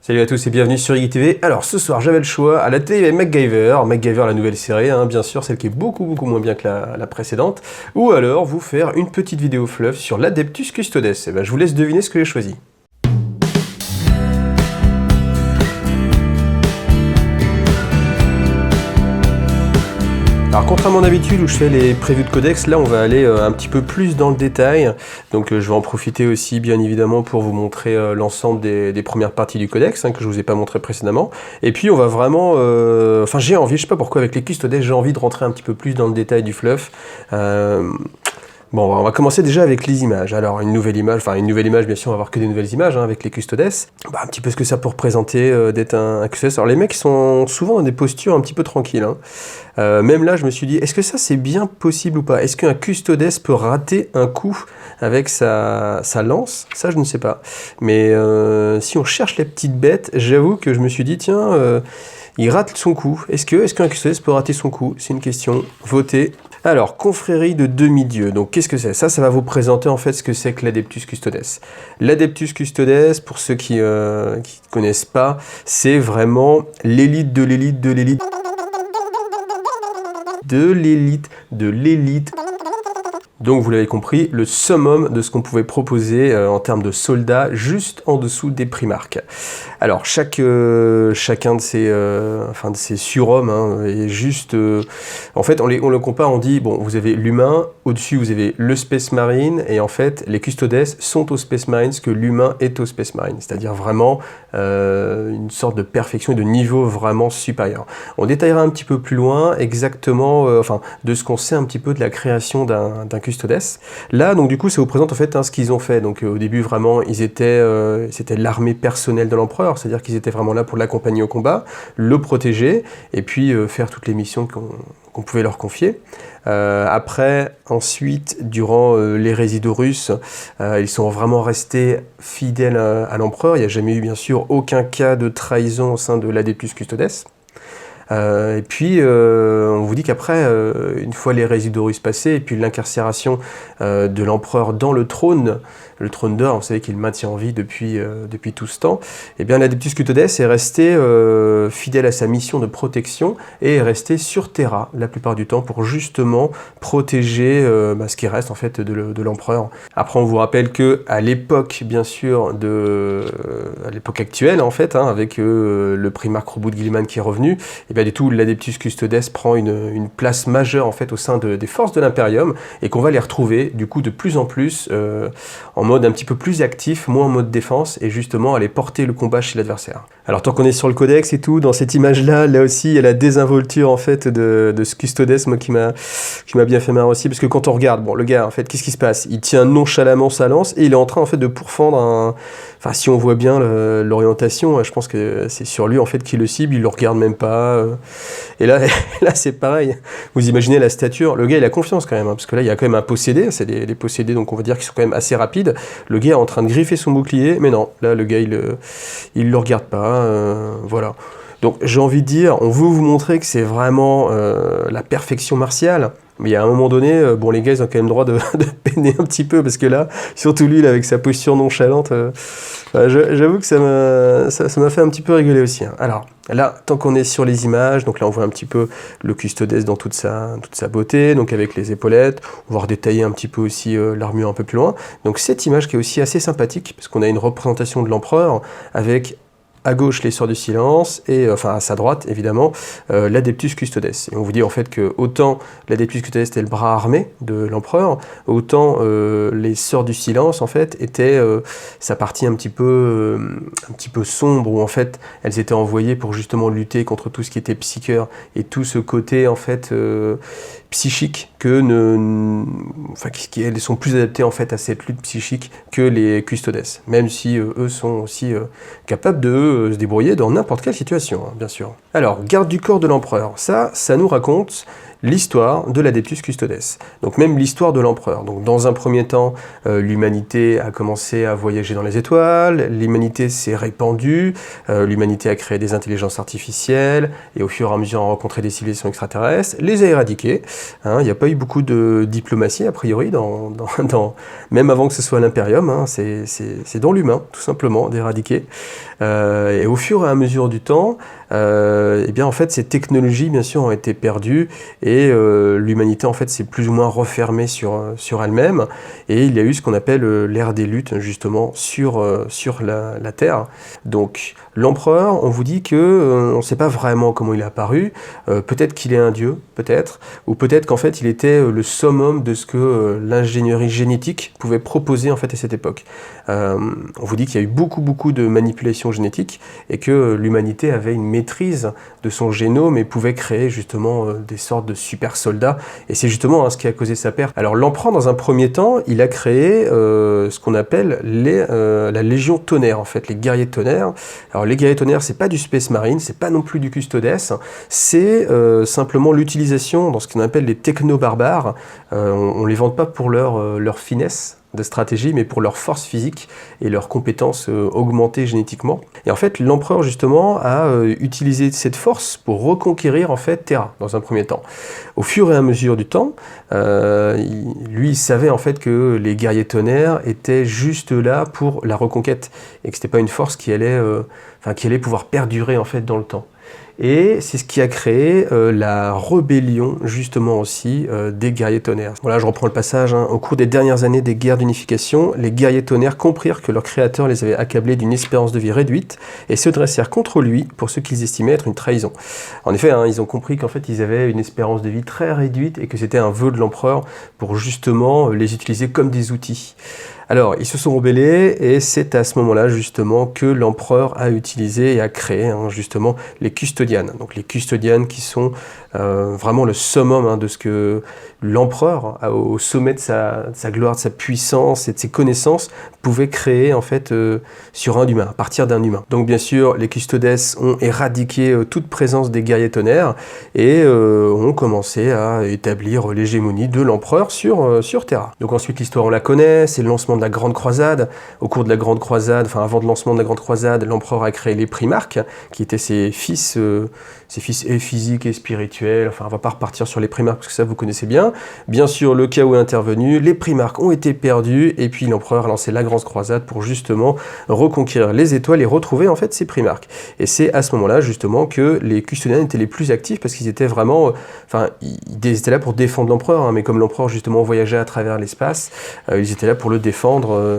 Salut à tous et bienvenue sur Iggy TV. Alors ce soir j'avais le choix, à la télé il y avait MacGyver la nouvelle série, bien sûr, celle qui est beaucoup moins bien que la précédente, ou alors vous faire une petite vidéo fluff sur l'Adeptus Custodes. Et ben, je vous laisse deviner ce que j'ai choisi. Alors contrairement d'habitude où je fais les prévus de codex, là on va aller un petit peu plus dans le détail. Donc je vais en profiter aussi bien évidemment pour vous montrer l'ensemble des premières parties du codex que je vous ai pas montré précédemment. Et puis on va vraiment, enfin j'ai envie, je sais pas pourquoi avec les custodes, j'ai envie de rentrer un petit peu plus dans le détail du fluff. Bon, on va commencer déjà avec les images. Alors, une nouvelle image, bien sûr, on va voir que des nouvelles images avec les custodes. Un petit peu ce que ça pour présenter d'être un custodes. Alors, les mecs sont souvent dans des postures un petit peu tranquilles. Même là, je me suis dit, est-ce que ça, c'est bien possible ou pas? Est-ce qu'un custodes peut rater un coup avec sa lance? Ça, je ne sais pas. Mais si on cherche les petites bêtes, j'avoue que je me suis dit, tiens, il rate son coup. Est-ce qu'un custodes peut rater son coup? C'est une question. Votez. Alors, confrérie de demi-dieux. Donc, qu'est-ce que c'est? Ça va vous présenter en fait ce que c'est que l'Adeptus Custodes. L'Adeptus Custodes, pour ceux qui ne connaissent pas, c'est vraiment l'élite de l'élite de l'élite de l'élite de l'élite. Donc, vous l'avez compris, le summum de ce qu'on pouvait proposer en termes de soldats, juste en dessous des primarques. Alors, chacun de ces surhommes est juste... en fait, on le compare, on dit, bon, vous avez l'humain, au-dessus, vous avez le Space Marine, et en fait, les custodes sont au Space Marine ce que l'humain est au Space Marine. C'est-à-dire vraiment une sorte de perfection et de niveau vraiment supérieur. On détaillera un petit peu plus loin exactement, de ce qu'on sait un petit peu de la création d'un custodes. Là, donc du coup, ça vous présente en fait ce qu'ils ont fait. Donc au début, vraiment, c'était l'armée personnelle de l'empereur, c'est-à-dire qu'ils étaient vraiment là pour l'accompagner au combat, le protéger, et puis faire toutes les missions qu'on pouvait leur confier. Ensuite, durant l'hérésie d'Horus, ils sont vraiment restés fidèles à l'empereur. Il n'y a jamais eu, bien sûr, aucun cas de trahison au sein de l'Adeptus Custodes. Et puis, on vous dit qu'après, une fois l'hérésie d'Horus passée, et puis l'incarcération de l'empereur dans le trône d'or, vous savez qu'il maintient en vie depuis tout ce temps, et bien l'Adeptus Custodes est resté fidèle à sa mission de protection et est resté sur Terra la plupart du temps pour justement protéger ce qui reste en fait de l'empereur. Après, on vous rappelle que à l'époque, bien sûr, à l'époque actuelle en fait, avec le primarque Roboute Guilliman qui est revenu, et bien du tout l'Adeptus Custodes prend une place majeure en fait au sein des forces de l'Imperium et qu'on va les retrouver du coup de plus en plus en mode un petit peu plus actif, moins en mode défense, et justement aller porter le combat chez l'adversaire. Alors tant qu'on est sur le codex et tout, dans cette image-là, là aussi, il y a la désinvolture en fait de ce custodes, moi qui m'a bien fait marrer aussi, parce que quand on regarde, bon, le gars, en fait, qu'est-ce qui se passe? Il tient nonchalamment sa lance et il est en train en fait de pourfendre Enfin, si on voit bien l'orientation, je pense que c'est sur lui en fait qui le cible, il le regarde même pas. Et là, c'est pareil. Vous imaginez la stature, le gars il a confiance quand même, parce que là il y a quand même un possédé, c'est des possédés, donc on va dire qu'ils sont quand même assez rapides. Le gars est en train de griffer son bouclier, mais non, là le gars il le regarde pas, voilà. Donc j'ai envie de dire, on veut vous montrer que c'est vraiment la perfection martiale. Mais il y a un moment donné, bon, les gars, ils ont quand même le droit de peiner un petit peu, parce que là, surtout lui, là, avec sa posture nonchalante, j'avoue que ça m'a fait un petit peu rigoler aussi. Alors, là, tant qu'on est sur les images, donc là, on voit un petit peu le custodes dans toute sa beauté, donc avec les épaulettes, on va redétailler un petit peu aussi l'armure un peu plus loin. Donc cette image qui est aussi assez sympathique, parce qu'on a une représentation de l'empereur avec... à gauche, les Sœurs du Silence, et à sa droite, évidemment, l'Adeptus Custodes. Et on vous dit en fait que autant l'Adeptus Custodes était le bras armé de l'empereur, autant les Sœurs du Silence, en fait, étaient sa partie un petit peu sombre, où en fait, elles étaient envoyées pour justement lutter contre tout ce qui était psycheur, et tout ce côté, en fait, psychique, elles sont plus adaptées, en fait, à cette lutte psychique que les Custodes, même si eux sont aussi capables de se débrouiller dans n'importe quelle situation, bien sûr. Alors, garde du corps de l'empereur, ça nous raconte l'histoire de l'Adeptus Custodes, donc même l'histoire de l'empereur. Donc dans un premier temps, l'humanité a commencé à voyager dans les étoiles, l'humanité s'est répandue, l'humanité a créé des intelligences artificielles, et au fur et à mesure a rencontré des civilisations extraterrestres, les a éradiquées. Hein, il n'y a pas eu beaucoup de diplomatie, a priori, même avant que ce soit l'impérium, hein, c'est dans l'humain, tout simplement, d'éradiquer. Et au fur et à mesure du temps, eh bien, en fait, ces technologies, bien sûr, ont été perdues, et l'humanité, en fait, s'est plus ou moins refermée sur elle-même, et il y a eu ce qu'on appelle l'ère des luttes, justement, sur la Terre. Donc, l'empereur, on vous dit que on ne sait pas vraiment comment il est apparu, peut-être qu'il est un dieu, peut-être, ou peut-être qu'en fait, il était le summum de ce que l'ingénierie génétique pouvait proposer, en fait, à cette époque. On vous dit qu'il y a eu beaucoup de manipulations génétiques, et que l'humanité avait une maîtrise de son génome et pouvait créer justement des sortes de super soldats, et c'est justement ce qui a causé sa perte. Alors l'empereur, dans un premier temps, il a créé ce qu'on appelle la Légion Tonnerre, en fait, les guerriers tonnerres. Alors les guerriers tonnerres, c'est pas du Space Marine, c'est pas non plus du Custodes, c'est simplement l'utilisation dans ce qu'on appelle les techno-barbares. On les vante pas pour leur finesse de stratégie, mais pour leur force physique et leurs compétences augmentées génétiquement. Et en fait, l'empereur, justement, a utilisé cette force pour reconquérir, en fait, Terra, dans un premier temps. Au fur et à mesure du temps, il savait, en fait, que les guerriers tonnerres étaient juste là pour la reconquête, et que c'était pas une force qui allait pouvoir perdurer, en fait, dans le temps. Et c'est ce qui a créé la rébellion, justement aussi, des guerriers tonnerres. Voilà, je reprends le passage. Hein. Au cours des dernières années des guerres d'unification, les guerriers tonnerres comprirent que leur créateur les avait accablés d'une espérance de vie réduite et se dressèrent contre lui pour ce qu'ils estimaient être une trahison. En effet, hein, ils ont compris qu'en fait, ils avaient une espérance de vie très réduite et que c'était un vœu de l'empereur pour justement les utiliser comme des outils. Alors, ils se sont rebellés, et c'est à ce moment-là, justement, que l'empereur a utilisé et a créé, hein, justement, les custodianes. Donc, les custodianes qui sont vraiment le summum, hein, de ce que l'empereur, au sommet de sa gloire, de sa puissance et de ses connaissances, pouvait créer, en fait, sur un humain, à partir d'un humain. Donc, bien sûr, les custodes ont éradiqué toute présence des guerriers tonnerres et ont commencé à établir l'hégémonie de l'empereur sur Terra. Donc, ensuite, l'histoire, on la connaît, c'est le lancement de la Grande Croisade. Au cours de la Grande Croisade, enfin avant le lancement de la Grande Croisade, l'empereur a créé les primarques, qui étaient ses fils et physiques et spirituels. Enfin, on va pas repartir sur les primarques parce que ça vous connaissez bien. Bien sûr, le chaos est intervenu, les primarques ont été perdus, et puis l'empereur a lancé la Grande Croisade pour justement reconquérir les étoiles et retrouver en fait ses primarques. Et c'est à ce moment-là justement que les custodiens étaient les plus actifs, parce qu'ils étaient vraiment, ils étaient là pour défendre l'empereur, hein, mais comme l'empereur justement voyageait à travers l'espace, ils étaient là pour le défendre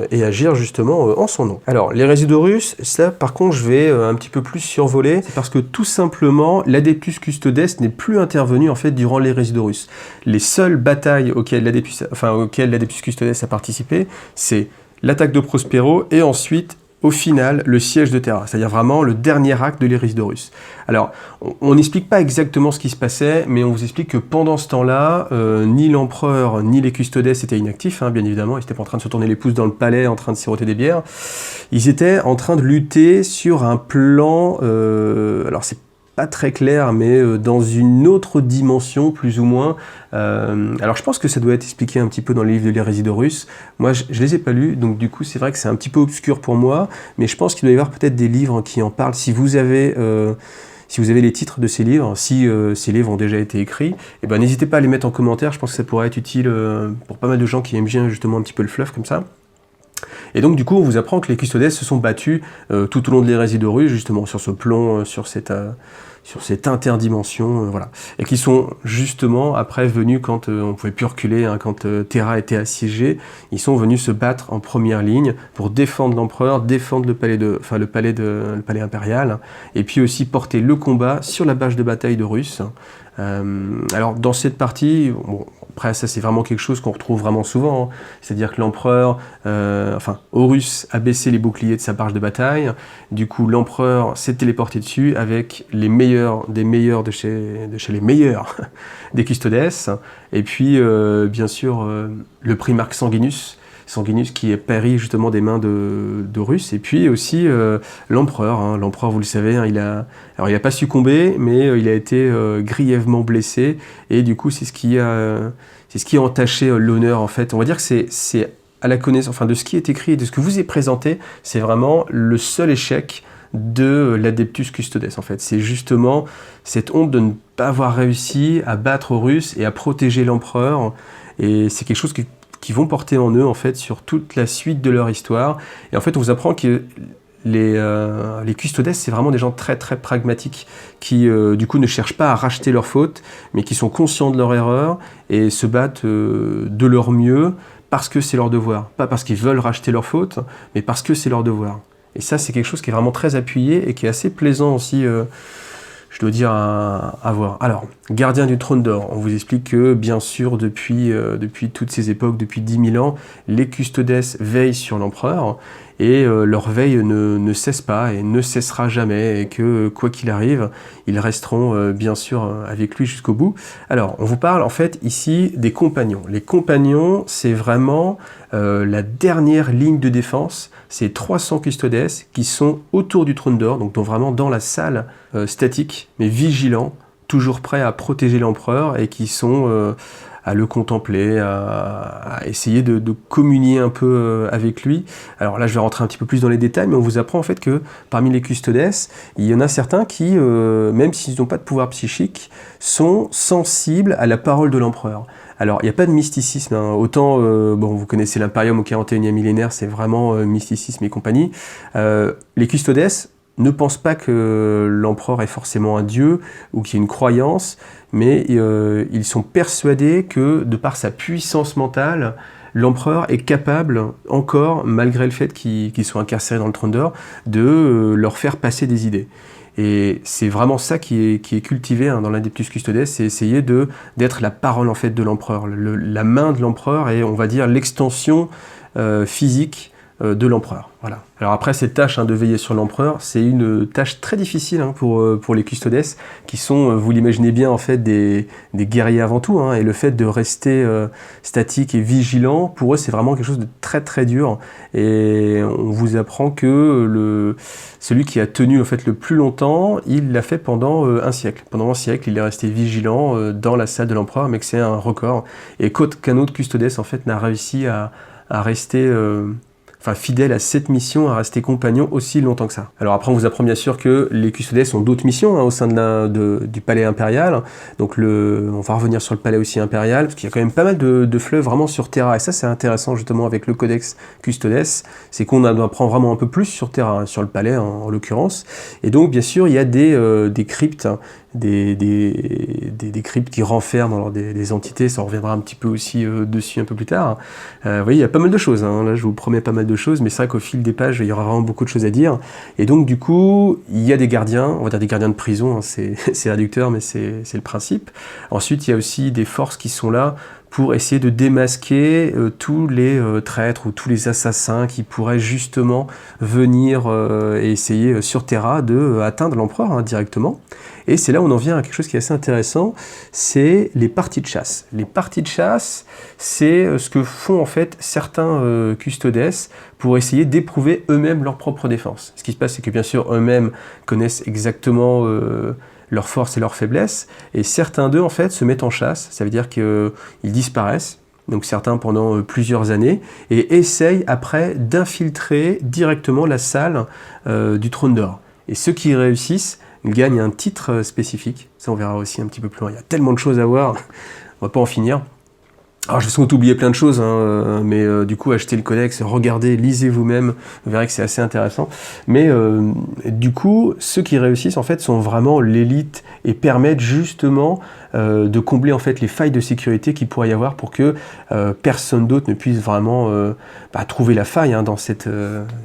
et agir justement en son nom. Alors, les Résidorus, ça par contre je vais un petit peu plus survoler, c'est parce que tout simplement l'Adeptus Custodes n'est plus intervenu en fait durant les Résidorus. Les seules batailles auxquelles l'Adeptus Custodes a participé, c'est l'attaque de Prospero et ensuite au final, le siège de Terra, c'est-à-dire vraiment le dernier acte de l'Erisdorus. Alors, on n'explique pas exactement ce qui se passait, mais on vous explique que pendant ce temps-là, ni l'empereur, ni les custodes étaient inactifs, hein, bien évidemment, ils n'étaient pas en train de se tourner les pouces dans le palais, en train de siroter des bières. Ils étaient en train de lutter sur un plan, alors c'est pas très clair, mais dans une autre dimension, plus ou moins. Alors je pense que ça doit être expliqué un petit peu dans les livres de l'Hérésidorus. Moi, je les ai pas lus, donc du coup, c'est vrai que c'est un petit peu obscur pour moi, mais je pense qu'il doit y avoir peut-être des livres qui en parlent. Si vous avez les titres de ces livres, si ces livres ont déjà été écrits, eh ben, n'hésitez pas à les mettre en commentaire. Je pense que ça pourrait être utile pour pas mal de gens qui aiment bien justement un petit peu le fluff comme ça. Et donc du coup, on vous apprend que les custodes se sont battus tout au long de l'Hérésidorus, justement sur ce plomb, sur cette interdimension, voilà. Et qui sont justement après venus quand on pouvait plus reculer, hein, quand Terra était assiégée, ils sont venus se battre en première ligne pour défendre l'empereur, défendre le palais impérial, hein, et puis aussi porter le combat sur la bâche de bataille de Russe. Alors dans cette partie, bon, après ça c'est vraiment quelque chose qu'on retrouve vraiment souvent, hein. C'est-à-dire que l'empereur, Horus a baissé les boucliers de sa barge de bataille, du coup l'empereur s'est téléporté dessus avec les meilleurs de chez les meilleurs des custodes, et puis bien sûr le primarque Sanguinus, Sanguinius qui est péri justement des mains de Russes. Et puis aussi l'empereur. Hein. L'empereur, vous le savez, hein, il a pas succombé, mais il a été grièvement blessé. Et du coup, c'est ce qui a entaché l'honneur, en fait. On va dire que c'est à la connaissance, enfin, de ce qui est écrit et de ce que vous est présenté, c'est vraiment le seul échec de l'Adeptus Custodes, en fait. C'est justement cette honte de ne pas avoir réussi à battre aux Russes et à protéger l'empereur. Et c'est quelque chose qui vont porter en eux, en fait, sur toute la suite de leur histoire. Et en fait, on vous apprend que les Custodes, c'est vraiment des gens très très pragmatiques qui du coup ne cherchent pas à racheter leurs fautes, mais qui sont conscients de leur erreur et se battent de leur mieux parce que c'est leur devoir. Pas parce qu'ils veulent racheter leurs fautes, mais parce que c'est leur devoir. Et ça, c'est quelque chose qui est vraiment très appuyé et qui est assez plaisant aussi, je dois dire, à voir. Alors, gardien du trône d'or, on vous explique que, bien sûr, depuis toutes ces époques, depuis 10 000 ans, les Custodes veillent sur l'empereur et leur veille ne cesse pas et ne cessera jamais et que, quoi qu'il arrive, ils resteront, bien sûr, avec lui jusqu'au bout. Alors, on vous parle, en fait, ici, des compagnons. Les compagnons, c'est vraiment la dernière ligne de défense. C'est 300 Custodes qui sont autour du trône d'or, donc vraiment dans la salle statique, mais vigilants, toujours prêts à protéger l'empereur et qui sont à le contempler, à essayer de communier un peu avec lui. Alors là, je vais rentrer un petit peu plus dans les détails, mais on vous apprend en fait que parmi les Custodes, il y en a certains qui, même s'ils n'ont pas de pouvoir psychique, sont sensibles à la parole de l'empereur. Alors, il n'y a pas de mysticisme, hein. Autant, bon, vous connaissez l'Imperium au 41e millénaire, c'est vraiment mysticisme et compagnie. Les Custodes ne pensent pas que l'empereur est forcément un dieu ou qu'il y a une croyance, mais ils sont persuadés que, de par sa puissance mentale, l'empereur est capable, encore, malgré le fait qu'il soit incarcéré dans le trône d'or, de leur faire passer des idées. Et c'est vraiment ça qui est cultivé hein, dans l'Adeptus Custodes, c'est essayer d'être la parole en fait de l'empereur, la main de l'empereur et on va dire l'extension physique de l'empereur. Voilà. Alors après, cette tâche de veiller sur l'empereur, c'est une tâche très difficile pour les Custodes, qui sont, vous l'imaginez bien, en fait, des guerriers avant tout. Et le fait de rester statique et vigilant, pour eux, c'est vraiment quelque chose de très très dur. Et on vous apprend que celui qui a tenu en fait, le plus longtemps, il l'a fait pendant un siècle. Pendant un siècle, il est resté vigilant dans la salle de l'empereur, mais que c'est un record. Et qu'un autre Custodes, en fait, n'a réussi à rester... fidèle à cette mission, à rester compagnon aussi longtemps que ça. Alors après, on vous apprend bien sûr que les Custodes ont d'autres missions au sein du palais impérial. Donc on va revenir sur le palais aussi impérial, parce qu'il y a quand même pas mal de fleuves vraiment sur Terra. Et ça, c'est intéressant justement avec le Codex Custodes, c'est qu'on apprend vraiment un peu plus sur Terra, sur le palais en l'occurrence. Et donc, bien sûr, il y a des cryptes, des cryptes qui renferment des entités, ça on reviendra un petit peu aussi dessus un peu plus tard. Vous voyez, il y a pas mal de choses, là je vous promets pas mal de choses, mais c'est vrai qu'au fil des pages, il y aura vraiment beaucoup de choses à dire. Et donc du coup, il y a des gardiens, on va dire des gardiens de prison, c'est réducteur, mais c'est le principe. Ensuite, il y a aussi des forces qui sont là pour essayer de démasquer tous les traîtres ou tous les assassins qui pourraient justement venir et essayer sur Terra de atteindre l'empereur directement. Et c'est là où on en vient à quelque chose qui est assez intéressant, c'est les parties de chasse. Les parties de chasse, c'est ce que font en fait certains Custodes pour essayer d'éprouver eux-mêmes leur propre défense. Ce qui se passe, c'est que bien sûr, eux-mêmes connaissent exactement leurs forces et leurs faiblesses, et certains d'eux en fait se mettent en chasse, ça veut dire qu'ils disparaissent, donc certains pendant plusieurs années, et essayent après d'infiltrer directement la salle du trône d'or. Et ceux qui réussissent gagnent un titre spécifique, ça on verra aussi un petit peu plus loin, il y a tellement de choses à voir, on va pas en finir. Alors je vais sans doute oublier plein de choses, mais du coup achetez le codex, regardez, lisez vous-même, vous verrez que c'est assez intéressant. Mais du coup, ceux qui réussissent en fait sont vraiment l'élite et permettent justement de combler en fait les failles de sécurité qu'il pourrait y avoir pour que personne d'autre ne puisse vraiment trouver la faille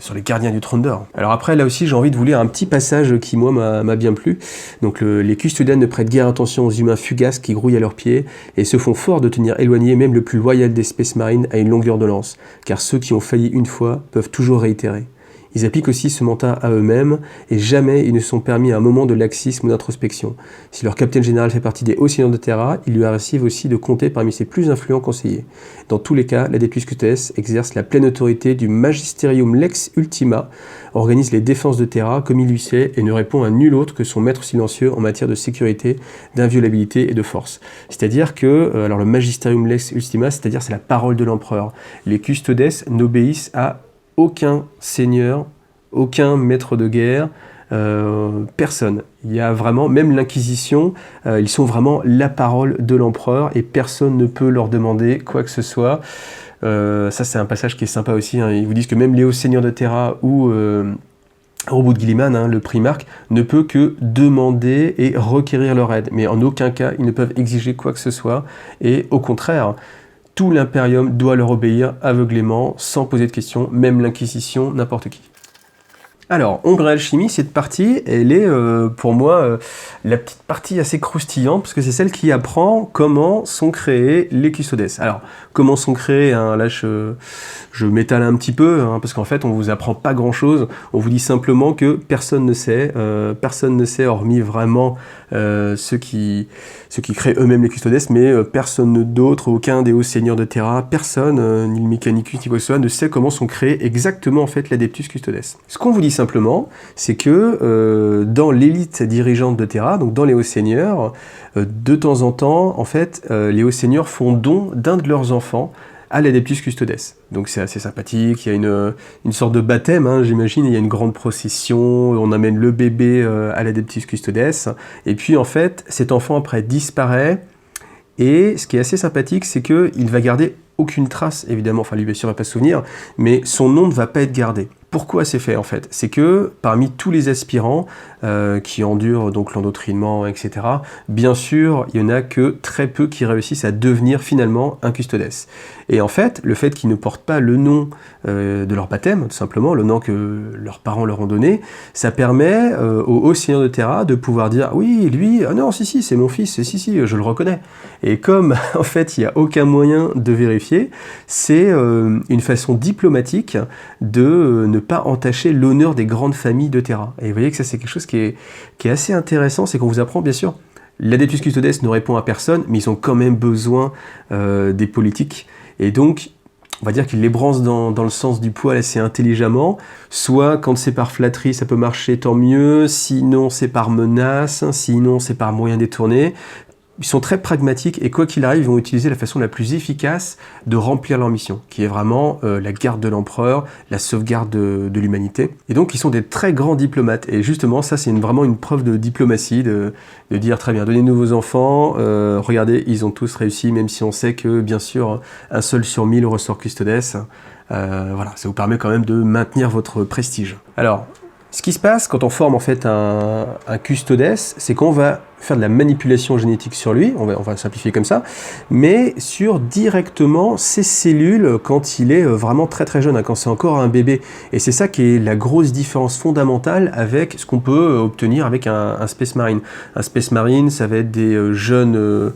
sur les gardiens du trône d'or. Alors après là aussi j'ai envie de vous lire un petit passage qui moi m'a bien plu. Donc les Custodes ne prêtent guère attention aux humains fugaces qui grouillent à leurs pieds et se font fort de tenir éloigné même le plus loyal des Space Marines à une longueur de lance, car ceux qui ont failli une fois peuvent toujours réitérer. Ils appliquent aussi ce mentat à eux-mêmes et jamais ils ne se sont permis un moment de laxisme ou d'introspection. Si leur capitaine général fait partie des hauts seigneurs de Terra, il lui arrive aussi de compter parmi ses plus influents conseillers. Dans tous les cas, l'Adeptus Custodes exerce la pleine autorité du Magisterium Lex Ultima, organise les défenses de Terra comme il lui sait et ne répond à nul autre que son maître silencieux en matière de sécurité, d'inviolabilité et de force. C'est-à-dire que, alors le Magisterium Lex Ultima, c'est-à-dire c'est la parole de l'empereur. Les Custodes n'obéissent à aucun seigneur, aucun maître de guerre, personne. Il y a vraiment, même l'Inquisition, ils sont vraiment la parole de l'empereur et personne ne peut leur demander quoi que ce soit. Ça c'est un passage qui est sympa aussi, hein. Ils vous disent que même les hauts seigneurs de Terra ou Robert de Guilliman, hein, le primarque, ne peut que demander et requérir leur aide. Mais en aucun cas, ils ne peuvent exiger quoi que ce soit. Et au contraire, tout l'impérium doit leur obéir aveuglément, sans poser de questions, même l'Inquisition, n'importe qui. Alors, Ombre et Alchimie, cette partie, elle est pour moi la petite partie assez croustillante, parce que c'est celle qui apprend comment sont créés les Custodes. Alors, comment sont créés, hein, là je m'étale un petit peu, hein, parce qu'en fait on vous apprend pas grand chose, on vous dit simplement que personne ne sait hormis vraiment ceux qui créent eux-mêmes les Custodes, mais personne d'autre, aucun des hauts seigneurs de Terra, personne, ni le Mechanicus, ni quoi que ce soit, ne sait comment sont créés exactement en fait l'Adeptus Custodes. Ce qu'on vous dit simplement, c'est que dans l'élite dirigeante de Terra, donc dans les hauts seigneurs, de temps en temps, en fait, les hauts seigneurs font don d'un de leurs enfants à l'Adeptus Custodes. Donc c'est assez sympathique, il y a une sorte de baptême, hein, j'imagine, il y a une grande procession, on amène le bébé à l'Adeptus Custodes, et puis en fait, cet enfant après disparaît, et ce qui est assez sympathique, c'est qu'il va garder aucune trace, évidemment, enfin lui bien sûr il va pas se souvenir, mais son nom ne va pas être gardé. Pourquoi c'est fait en fait? C'est que parmi tous les aspirants qui endurent donc l'endoctrinement, etc., bien sûr, il n'y en a que très peu qui réussissent à devenir finalement un Custodes. Et en fait, le fait qu'ils ne portent pas le nom de leur baptême, tout simplement, le nom que leurs parents leur ont donné, ça permet aux hauts seigneurs de Terra de pouvoir dire « Oui, lui, ah non, si, c'est mon fils, si, je le reconnais ». Et comme en fait, il n'y a aucun moyen de vérifier, c'est une façon diplomatique de ne pas entacher l'honneur des grandes familles de Terra. Et vous voyez que ça, c'est quelque chose qui est assez intéressant, c'est qu'on vous apprend, bien sûr, l'Adeptus Custodes ne répond à personne, mais ils ont quand même besoin des politiques. Et donc, on va dire qu'ils les brancent dans le sens du poil assez intelligemment. Soit, quand c'est par flatterie, ça peut marcher, tant mieux. Sinon, c'est par menace. Sinon, c'est par moyen détourné. Ils sont très pragmatiques et quoi qu'il arrive, ils vont utiliser la façon la plus efficace de remplir leur mission, qui est vraiment la garde de l'empereur, la sauvegarde de l'humanité. Et donc, ils sont des très grands diplomates. Et justement, ça, c'est vraiment une preuve de diplomatie, de dire, très bien, donnez-nous vos enfants, regardez, ils ont tous réussi, même si on sait que, bien sûr, un seul sur 1000 ressort Custodes. Voilà, ça vous permet quand même de maintenir votre prestige. Alors, ce qui se passe quand on forme en fait un Custodes, c'est qu'on va faire de la manipulation génétique sur lui, on va simplifier comme ça, mais sur directement ses cellules quand il est vraiment très très jeune, hein, quand c'est encore un bébé. Et c'est ça qui est la grosse différence fondamentale avec ce qu'on peut obtenir avec un Space Marine. Un Space Marine, ça va être des jeunes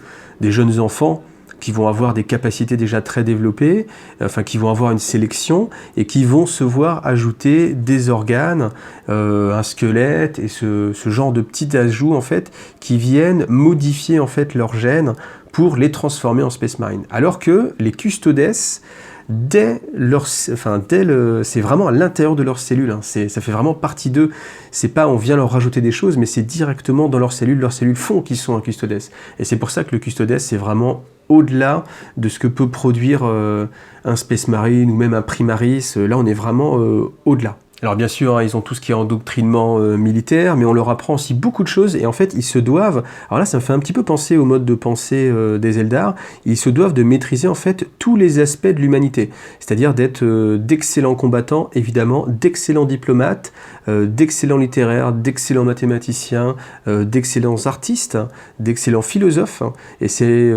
enfants qui vont avoir des capacités déjà très développées, enfin qui vont avoir une sélection et qui vont se voir ajouter des organes, un squelette et ce genre de petits ajouts en fait qui viennent modifier en fait leurs gènes pour les transformer en Space Marine. Alors que les Custodes, c'est vraiment à l'intérieur de leurs cellules, hein. Ça fait vraiment partie d'eux. C'est pas on vient leur rajouter des choses, mais c'est directement dans leurs cellules font qu'ils sont un Custodes. Et c'est pour ça que le Custodes, c'est vraiment au-delà de ce que peut produire un Space Marine ou même un Primaris. Là, on est vraiment au-delà. Alors bien sûr, hein, ils ont tout ce qui est endoctrinement militaire, mais on leur apprend aussi beaucoup de choses, et en fait, ils se doivent, alors là, ça me fait un petit peu penser au mode de pensée des Eldar, ils se doivent de maîtriser en fait tous les aspects de l'humanité, c'est-à-dire d'être d'excellents combattants, évidemment, d'excellents diplomates, d'excellents littéraires, d'excellents mathématiciens, d'excellents artistes, d'excellents philosophes, hein, et c'est,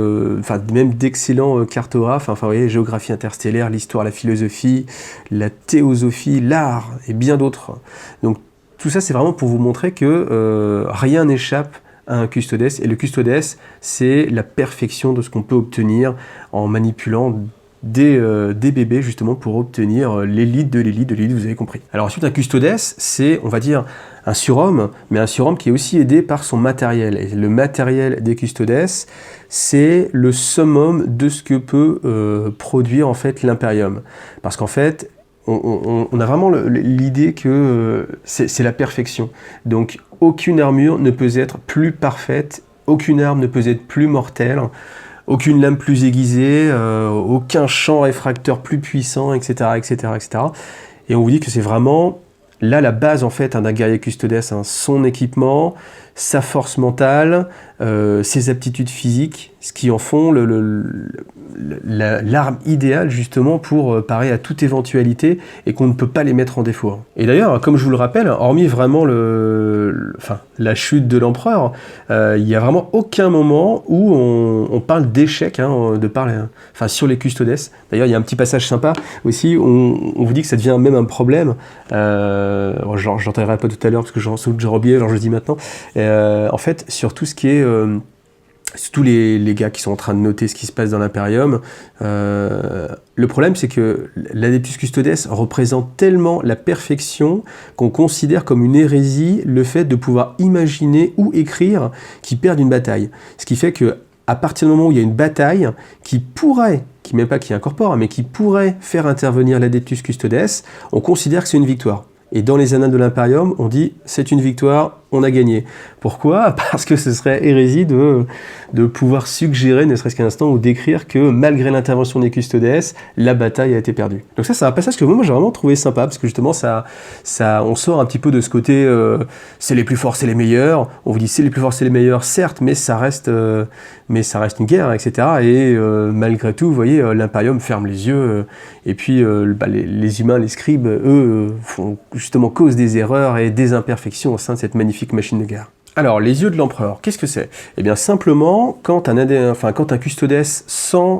même d'excellents cartographes, enfin, vous voyez, géographie interstellaire, l'histoire, la philosophie, la théosophie, l'art, et bien d'autres. Donc tout ça, c'est vraiment pour vous montrer que rien n'échappe à un Custodes, et le Custodes, c'est la perfection de ce qu'on peut obtenir en manipulant des bébés justement pour obtenir l'élite de l'élite de l'élite, vous avez compris. Alors ensuite un custodes, c'est on va dire un surhomme, mais un surhomme qui est aussi aidé par son matériel. Et le matériel des custodes, c'est le summum de ce que peut produire en fait l'Imperium. Parce qu'en fait, on a vraiment l'idée que c'est la perfection. Donc aucune armure ne peut être plus parfaite, aucune arme ne peut être plus mortelle, aucune lame plus aiguisée, aucun champ réfracteur plus puissant, etc., etc., etc. Et on vous dit que c'est vraiment là la base en fait d'un guerrier custodes, son équipement, sa force mentale, ses aptitudes physiques, ce qui en font l'arme idéale justement pour parer à toute éventualité et qu'on ne peut pas les mettre en défaut. Et d'ailleurs, comme je vous le rappelle, hormis vraiment la chute de l'empereur, il n'y a vraiment aucun moment où on parle d'échec sur les custodes. D'ailleurs, il y a un petit passage sympa aussi, on vous dit que ça devient même un problème. J'en parlerai pas tout à l'heure parce que j'ai oublié, alors je le dis maintenant. En fait, sur tout ce qui est tous les gars qui sont en train de noter ce qui se passe dans l'Imperium, le problème c'est que l'Adeptus Custodes représente tellement la perfection qu'on considère comme une hérésie le fait de pouvoir imaginer ou écrire qu'ils perdent une bataille. Ce qui fait que à partir du moment où il y a une bataille qui incorpore, mais qui pourrait faire intervenir l'Adeptus Custodes, on considère que c'est une victoire. Et dans les annales de l'Imperium, on dit c'est une victoire, on a gagné. Pourquoi? Parce que ce serait hérésie de pouvoir suggérer, ne serait-ce qu'un instant, ou d'écrire que malgré l'intervention des custodes, la bataille a été perdue. Donc ça, c'est un passage que moi j'ai vraiment trouvé sympa, parce que justement, on sort un petit peu de ce côté c'est les plus forts, c'est les meilleurs. On vous dit c'est les plus forts, c'est les meilleurs, certes, mais ça reste une guerre, etc. Et malgré tout, vous voyez, l'Imperium ferme les yeux, et puis les humains, les scribes, eux, font justement cause des erreurs et des imperfections au sein de cette magnifique machine de guerre. Alors, les yeux de l'empereur, qu'est-ce que c'est? Eh bien, simplement, quand un custodes sent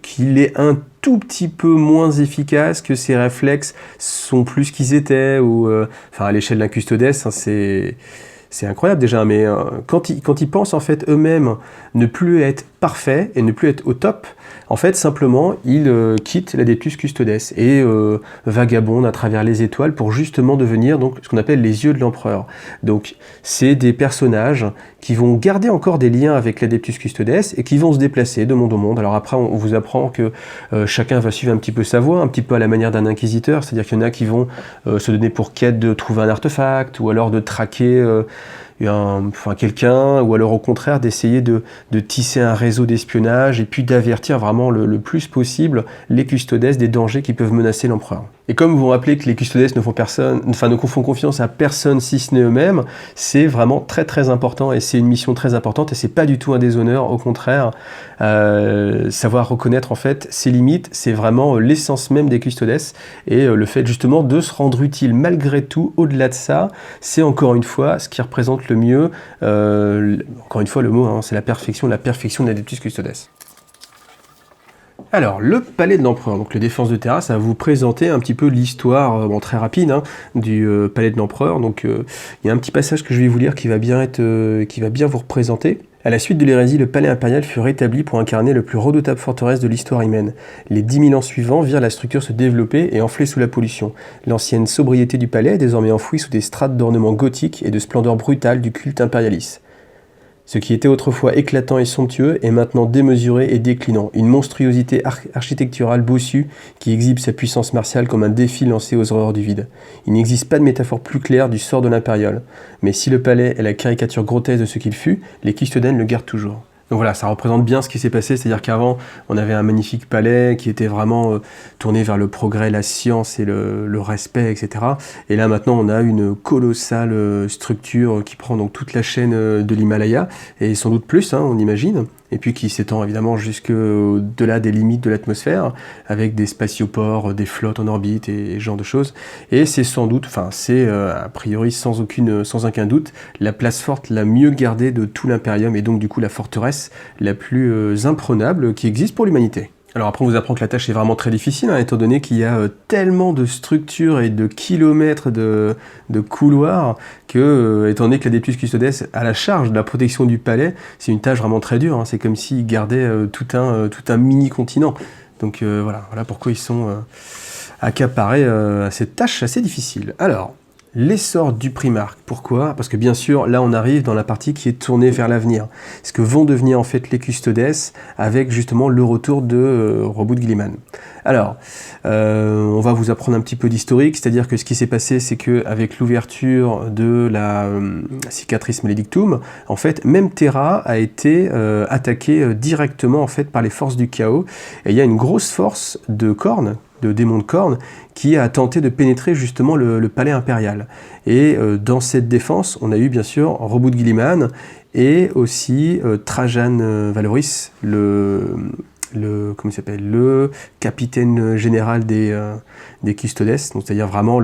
qu'il est un tout petit peu moins efficace, que ses réflexes sont plus qu'ils étaient, ou à l'échelle d'un custodes, c'est incroyable déjà, mais quand ils pensent en fait eux-mêmes ne plus être parfaits et ne plus être au top, en fait simplement ils quittent l'Adeptus Custodes et vagabondent à travers les étoiles pour justement devenir donc ce qu'on appelle les yeux de l'empereur. Donc c'est des personnages qui vont garder encore des liens avec l'Adeptus Custodes et qui vont se déplacer de monde en monde. Alors après on vous apprend que chacun va suivre un petit peu sa voie, un petit peu à la manière d'un inquisiteur, c'est-à-dire qu'il y en a qui vont se donner pour quête de trouver un artefact ou alors de traquer quelqu'un, ou alors au contraire d'essayer de tisser un réseau d'espionnage et puis d'avertir vraiment le plus possible les custodes des dangers qui peuvent menacer l'empereur. Et comme vous vous rappelez que les custodes ne font confiance à personne si ce n'est eux-mêmes, c'est vraiment très très important et c'est une mission très importante et c'est pas du tout un déshonneur, au contraire, savoir reconnaître en fait ses limites, c'est vraiment l'essence même des custodes et le fait justement de se rendre utile malgré tout, au-delà de ça, c'est encore une fois ce qui représente le mieux, encore une fois le mot, c'est la perfection d'Adeptus Custodes. Alors, le palais de l'empereur, donc les défenses de terrasse, ça va vous présenter un petit peu l'histoire, très rapide, du palais de l'empereur. Donc, il y a un petit passage que je vais vous lire qui va bien vous représenter. À la suite de l'hérésie, le palais impérial fut rétabli pour incarner le plus redoutable forteresse de l'histoire humaine. Les 10 000 ans suivants virent la structure se développer et enfler sous la pollution. L'ancienne sobriété du palais est désormais enfouie sous des strates d'ornements gothiques et de splendeur brutale du culte impérialiste. Ce qui était autrefois éclatant et somptueux est maintenant démesuré et déclinant, une monstruosité architecturale bossue qui exhibe sa puissance martiale comme un défi lancé aux horreurs du vide. Il n'existe pas de métaphore plus claire du sort de l'impérial, mais si le palais est la caricature grotesque de ce qu'il fut, les custodes le gardent toujours. Donc voilà, ça représente bien ce qui s'est passé, c'est-à-dire qu'avant, on avait un magnifique palais qui était vraiment tourné vers le progrès, la science et le respect, etc. Et là, maintenant, on a une colossale structure qui prend donc toute la chaîne de l'Himalaya, et sans doute plus, on imagine, et puis qui s'étend évidemment jusqu'au-delà des limites de l'atmosphère, avec des spatioports, des flottes en orbite et ce genre de choses. Et c'est sans doute, a priori sans aucun doute, la place forte la mieux gardée de tout l'Imperium, et donc du coup la forteresse la plus imprenable qui existe pour l'humanité. Alors après on vous apprend que la tâche est vraiment très difficile, étant donné qu'il y a tellement de structures et de kilomètres de couloirs que, étant donné que l'Adeptus Custodes a la charge de la protection du palais, c'est une tâche vraiment très dure, c'est comme s'il gardait tout un mini-continent. Donc voilà pourquoi ils sont accaparés à cette tâche assez difficile. Alors, l'essor du Primark, pourquoi? Parce que bien sûr, là on arrive dans la partie qui est tournée vers l'avenir. Ce que vont devenir en fait les Custodes avec justement le retour de Roboute Guilliman. Alors, on va vous apprendre un petit peu d'historique, c'est-à-dire que ce qui s'est passé, c'est qu'avec l'ouverture de la cicatrice Maledictum, en fait, même Terra a été attaquée directement en fait par les forces du chaos. Et il y a une grosse force de Khorne, de démons de Khorne, qui a tenté de pénétrer justement le palais impérial. Et dans cette défense, on a eu bien sûr Roboute Guilliman et aussi Trajan Valoris, comment il s'appelle, le capitaine général des Custodes, donc c'est-à-dire vraiment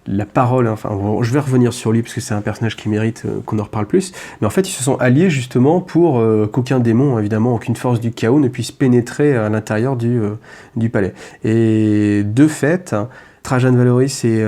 la parole, enfin bon, je vais revenir sur lui parce que c'est un personnage qui mérite qu'on en reparle plus, mais en fait ils se sont alliés justement pour qu'aucun démon, évidemment, aucune force du chaos ne puisse pénétrer à l'intérieur du palais. Et de fait, Trajan Valoris et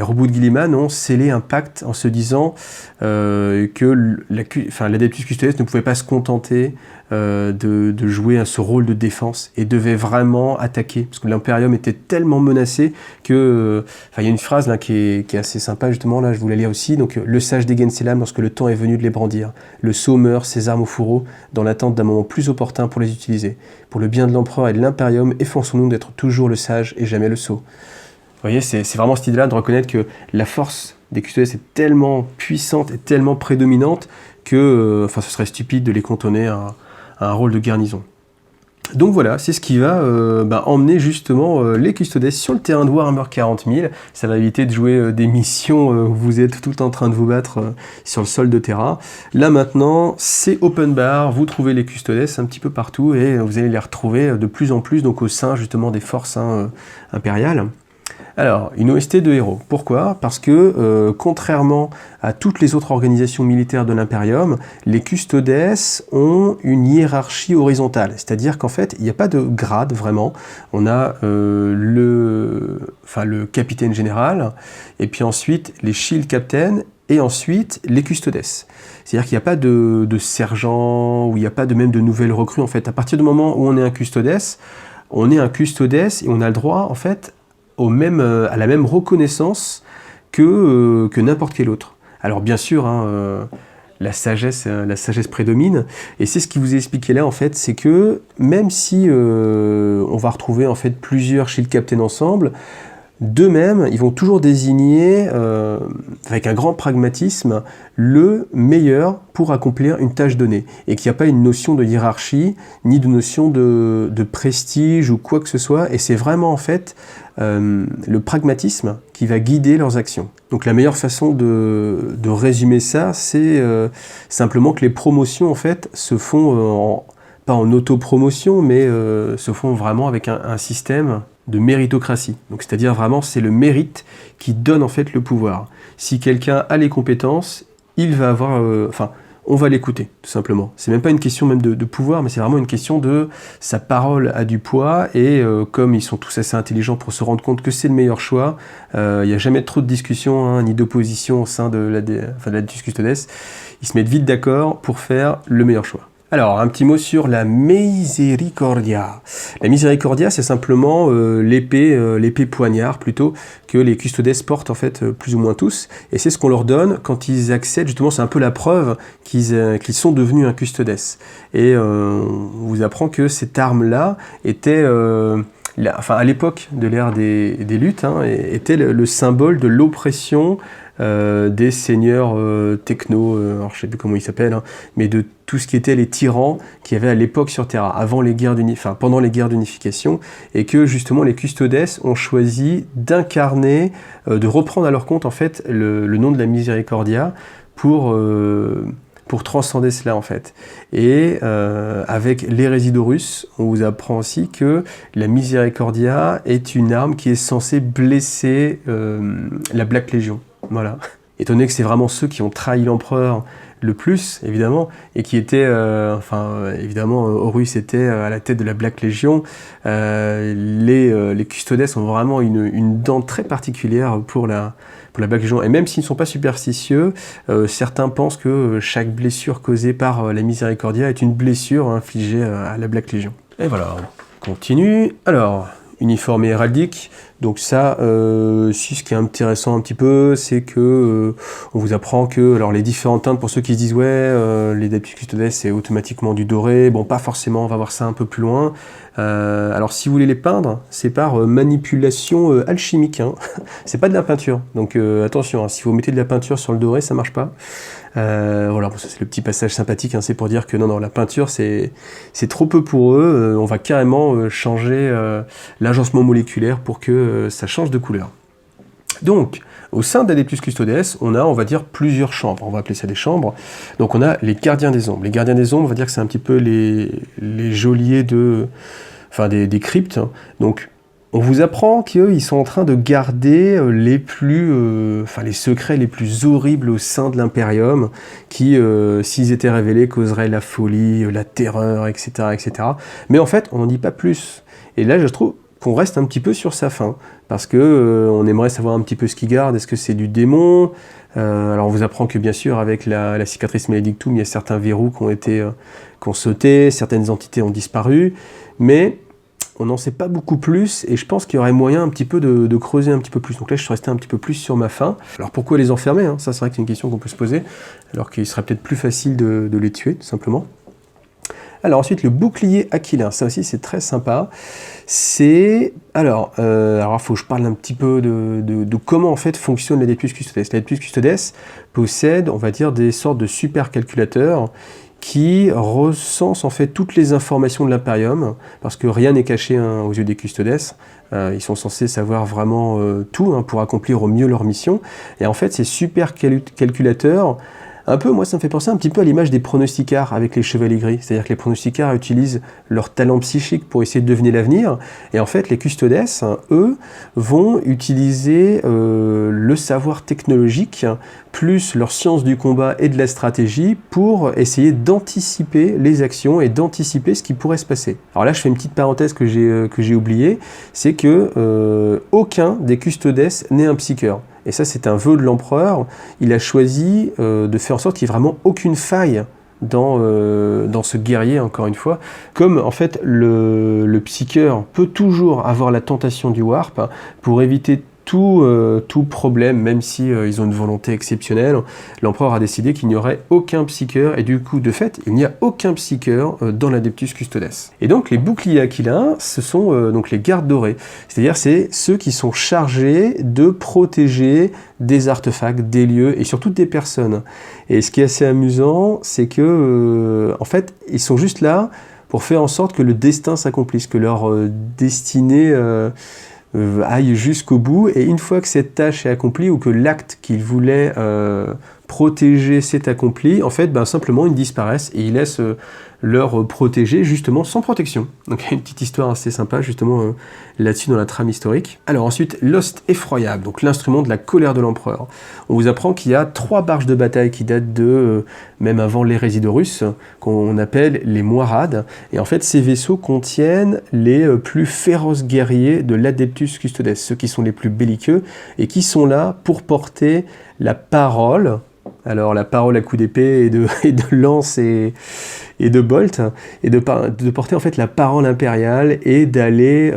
Roboute Guilliman ont scellé un pacte en se disant que l'Adeptus Custodes ne pouvait pas se contenter de jouer ce rôle de défense et devait vraiment attaquer, parce que l'Imperium était tellement menacé que... il y a une phrase là, qui est assez sympa, justement, là je vous la lis aussi, donc le sage dégaine ses lames lorsque le temps est venu de les brandir, le sot meurt ses armes au fourreau dans l'attente d'un moment plus opportun pour les utiliser. Pour le bien de l'Empereur et de l'Imperium, efforçons-nous d'être toujours le sage et jamais le sot. Vous voyez, c'est vraiment cette idée-là de reconnaître que la force des Custodes est tellement puissante et tellement prédominante que ce serait stupide de les cantonner à un rôle de garnison. Donc voilà, c'est ce qui va emmener justement les Custodes sur le terrain de Warhammer 40 000. Ça va éviter de jouer des missions où vous êtes tout le temps en train de vous battre sur le sol de Terra. Là maintenant, c'est open bar, vous trouvez les Custodes un petit peu partout et vous allez les retrouver de plus en plus donc au sein justement des forces impériales. Alors, une OST de héros. Pourquoi? Parce que, contrairement à toutes les autres organisations militaires de l'Imperium, les Custodes ont une hiérarchie horizontale. C'est-à-dire qu'en fait, il n'y a pas de grade, vraiment. On a le capitaine général, et puis ensuite les Shield Captain, et ensuite les Custodes. C'est-à-dire qu'il n'y a pas de sergent, ou il n'y a pas même de nouvelles recrues. En fait, à partir du moment où on est un Custodes, et on a le droit, en fait, à la même reconnaissance que n'importe quel autre. Alors bien sûr, la sagesse prédomine, et c'est ce qui vous est expliqué là en fait, c'est que même si on va retrouver en fait plusieurs Shield Captain ensemble, d'eux-mêmes, ils vont toujours désigner, avec un grand pragmatisme, le meilleur pour accomplir une tâche donnée. Et qu'il n'y a pas une notion de hiérarchie, ni de notion de prestige ou quoi que ce soit. Et c'est vraiment, en fait, le pragmatisme qui va guider leurs actions. Donc la meilleure façon de résumer ça, c'est simplement que les promotions, en fait, se font, pas en autopromotion, mais se font vraiment avec un système de méritocratie. Donc c'est-à-dire vraiment c'est le mérite qui donne en fait le pouvoir. Si quelqu'un a les compétences, il va avoir on va l'écouter tout simplement. C'est même pas une question même de pouvoir, mais c'est vraiment une question de sa parole a du poids et comme ils sont tous assez intelligents pour se rendre compte que c'est le meilleur choix, il n'y a jamais trop de discussion ni d'opposition au sein de l'Adeptus Custodes. Ils se mettent vite d'accord pour faire le meilleur choix. Alors, un petit mot sur la Misericordia. La Misericordia, c'est simplement l'épée poignard, plutôt, que les Custodes portent, en fait, plus ou moins tous. Et c'est ce qu'on leur donne quand ils accèdent, justement, c'est un peu la preuve qu'ils sont devenus un Custodes. Et on vous apprend que cette arme-là était... à l'époque de l'ère des luttes, était le symbole de l'oppression des seigneurs techno, alors je sais plus comment ils s'appellent, mais de tout ce qui était les tyrans qu'il y avait à l'époque sur Terra, pendant les guerres d'unification, et que justement les Custodes ont choisi d'incarner, de reprendre à leur compte en fait le nom de la Misericordia pour transcender cela en fait. Et avec l'hérésie d'Horus, on vous apprend aussi que la Misericordia est une arme qui est censée blesser la Black Legion. Voilà. Étant donné que c'est vraiment ceux qui ont trahi l'empereur le plus, évidemment, et qui étaient, évidemment, Horus était à la tête de la Black Legion, les Custodes ont vraiment une dent très particulière pour la Black Legion. Et même s'ils ne sont pas superstitieux, certains pensent que chaque blessure causée par la Misericordia est une blessure infligée à la Black Legion. Et voilà. continue. Alors, uniforme et héraldique. Donc ça, si ce qui est intéressant un petit peu, c'est que on vous apprend que alors les différentes teintes, pour ceux qui se disent ouais, les Adeptus Custodes c'est automatiquement du doré, bon pas forcément, on va voir ça un peu plus loin. Alors si vous voulez les peindre, c'est par manipulation alchimique, hein. C'est pas de la peinture, donc attention, hein, si vous mettez de la peinture sur le doré, ça marche pas. Voilà, bon, ça c'est le petit passage sympathique, hein, c'est pour dire que non, la peinture c'est trop peu pour eux, on va carrément changer l'agencement moléculaire pour que ça change de couleur. Donc, au sein d'Adeptus Custodes, on a, on va dire, plusieurs chambres, on va appeler ça des chambres. Donc on a les gardiens des ombres. Les gardiens des ombres, on va dire que c'est un petit peu les geôliers des cryptes. Donc, on vous apprend qu'ils sont en train de garder les secrets les plus horribles au sein de l'Imperium, qui, s'ils étaient révélés, causeraient la folie, la terreur, etc., etc. Mais en fait, on n'en dit pas plus. Et là, je trouve qu'on reste un petit peu sur sa fin, parce que on aimerait savoir un petit peu ce qu'il garde. Est-ce que c'est du démon? Alors on vous apprend que bien sûr, avec la cicatrice Maledictum, il y a certains verrous qui ont sauté, certaines entités ont disparu, mais on n'en sait pas beaucoup plus, et je pense qu'il y aurait moyen un petit peu de creuser un petit peu plus. Donc là, je suis resté un petit peu plus sur ma fin. Alors pourquoi les enfermer, hein? Ça, c'est vrai que c'est une question qu'on peut se poser, alors qu'il serait peut-être plus facile de les tuer, tout simplement. Alors ensuite, le bouclier aquilin, ça aussi c'est très sympa. Alors il faut que je parle un petit peu de comment en fait fonctionne l'Adeptus Custodes. L'Adeptus Custodes possède, on va dire, des sortes de supercalculateurs qui recensent en fait toutes les informations de l'Imperium, parce que rien n'est caché aux yeux des Custodes. Ils sont censés savoir vraiment tout pour accomplir au mieux leur mission. Et en fait, ces supercalculateurs, un peu, moi, ça me fait penser un petit peu à l'image des pronosticards avec les chevaliers gris. C'est-à-dire que les pronosticards utilisent leur talent psychique pour essayer de deviner l'avenir. Et en fait, les custodes, eux, vont utiliser le savoir technologique plus leur science du combat et de la stratégie pour essayer d'anticiper les actions et d'anticiper ce qui pourrait se passer. Alors là, je fais une petite parenthèse que j'ai oubliée, c'est que aucun des custodes n'est un psycheur. Et ça, c'est un vœu de l'empereur. Il a choisi de faire en sorte qu'il n'y ait vraiment aucune faille dans ce guerrier, encore une fois. Comme, en fait, le psycheur peut toujours avoir la tentation du warp, pour éviter tout problème, même si ils ont une volonté exceptionnelle, l'empereur a décidé qu'il n'y aurait aucun psycheur, et du coup, de fait, il n'y a aucun psycheur dans l'Adeptus Custodes. Et donc, les boucliers aquilins, ce sont donc les gardes dorés. C'est-à-dire, c'est ceux qui sont chargés de protéger des artefacts, des lieux, et surtout des personnes. Et ce qui est assez amusant, c'est que, en fait, ils sont juste là pour faire en sorte que le destin s'accomplisse, que leur destinée aille jusqu'au bout, et une fois que cette tâche est accomplie, ou que l'acte qu'ils voulaient protéger s'est accompli, en fait, simplement ils disparaissent et ils laissent leur protéger justement sans protection. Donc il y a une petite histoire assez sympa justement là-dessus dans la trame historique. Alors ensuite, l'Ost effroyable, donc l'instrument de la colère de l'empereur. On vous apprend qu'il y a 3 barges de bataille qui datent de même avant l'hérésie d'Horus, qu'on appelle les Moirades, et en fait ces vaisseaux contiennent les plus féroces guerriers de l'Adeptus Custodes, ceux qui sont les plus belliqueux et qui sont là pour porter la parole. Alors la parole à coups d'épée et de lance et de bolt, et de porter en fait la parole impériale et d'aller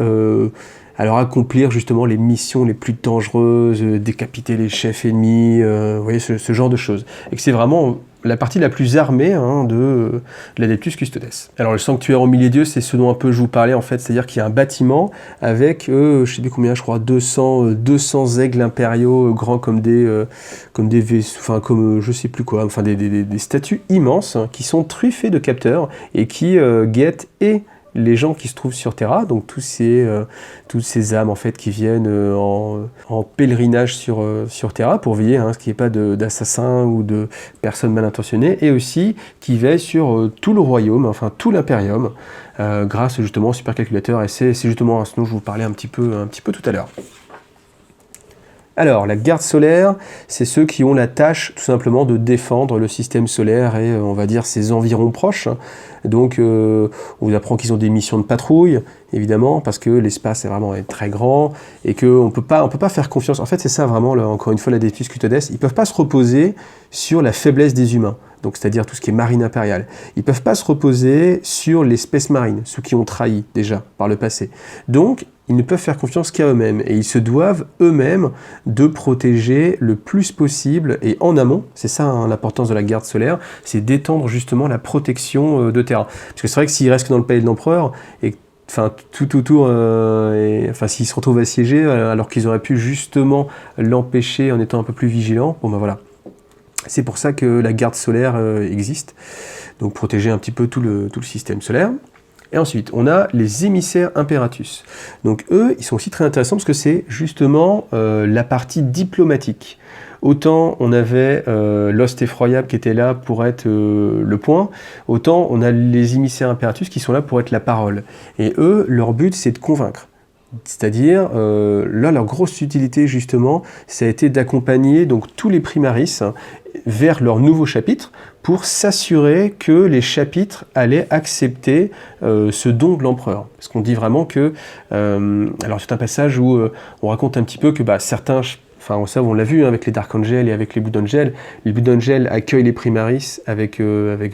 accomplir justement les missions les plus dangereuses, décapiter les chefs ennemis, vous voyez, ce genre de choses. Et que c'est vraiment la partie la plus armée de l'Adeptus Custodes. Alors le sanctuaire au milieu d'eux, c'est ce dont un peu je vous parlais en fait, c'est-à-dire qu'il y a un bâtiment avec, je sais plus combien, je crois 200 aigles impériaux grands comme des vaisseaux, enfin comme je sais plus quoi, enfin des statues immenses qui sont truffées de capteurs et qui guettent et les gens qui se trouvent sur Terra, donc toutes ces âmes en fait qui viennent en pèlerinage sur Terra pour veiller ce qu'il n'y ait pas d'assassins ou de personnes mal intentionnées, et aussi qui veillent sur tout le royaume, enfin tout l'impérium, grâce justement au supercalculateur, et c'est justement ce dont je vous parlais un petit peu tout à l'heure. Alors, la garde solaire, c'est ceux qui ont la tâche tout simplement de défendre le système solaire et on va dire ses environs proches. Donc, on vous apprend qu'ils ont des missions de patrouille, évidemment, parce que l'espace est vraiment très grand et qu'on peut pas faire confiance. En fait, c'est ça vraiment, encore une fois, l'Adeptus Custodes, ils ne peuvent pas se reposer sur la faiblesse des humains. donc c'est-à-dire tout ce qui est marine impériale. Ils ne peuvent pas se reposer sur les Space Marines, ceux qui ont trahi déjà par le passé. Donc, ils ne peuvent faire confiance qu'à eux-mêmes et ils se doivent eux-mêmes de protéger le plus possible et en amont, c'est ça hein, l'importance de la garde solaire, c'est d'étendre justement la protection de terrain. Parce que c'est vrai que s'ils restent dans le palais de l'empereur et enfin tout autour, s'ils se retrouvent assiégés alors qu'ils auraient pu justement l'empêcher en étant un peu plus vigilants, bon ben voilà. C'est pour ça que la garde solaire existe, donc protéger un petit peu tout le système solaire. Et ensuite, on a les émissaires Imperatus. Donc eux, ils sont aussi très intéressants parce que c'est justement la partie diplomatique. Autant on avait l'Host effroyable qui était là pour être le point, autant on a les émissaires Imperatus qui sont là pour être la parole. Et eux, leur but, c'est de convaincre. C'est-à-dire, là, leur grosse utilité, justement, ça a été d'accompagner donc tous les primaris vers leur nouveau chapitre pour s'assurer que les chapitres allaient accepter ce don de l'empereur. Parce qu'on dit vraiment que... alors, c'est un passage où on raconte un petit peu que certains... Enfin, ça, on l'a vu hein, avec les Dark Angels et avec les Blood Angels. Les Blood Angels accueillent les Primaris avec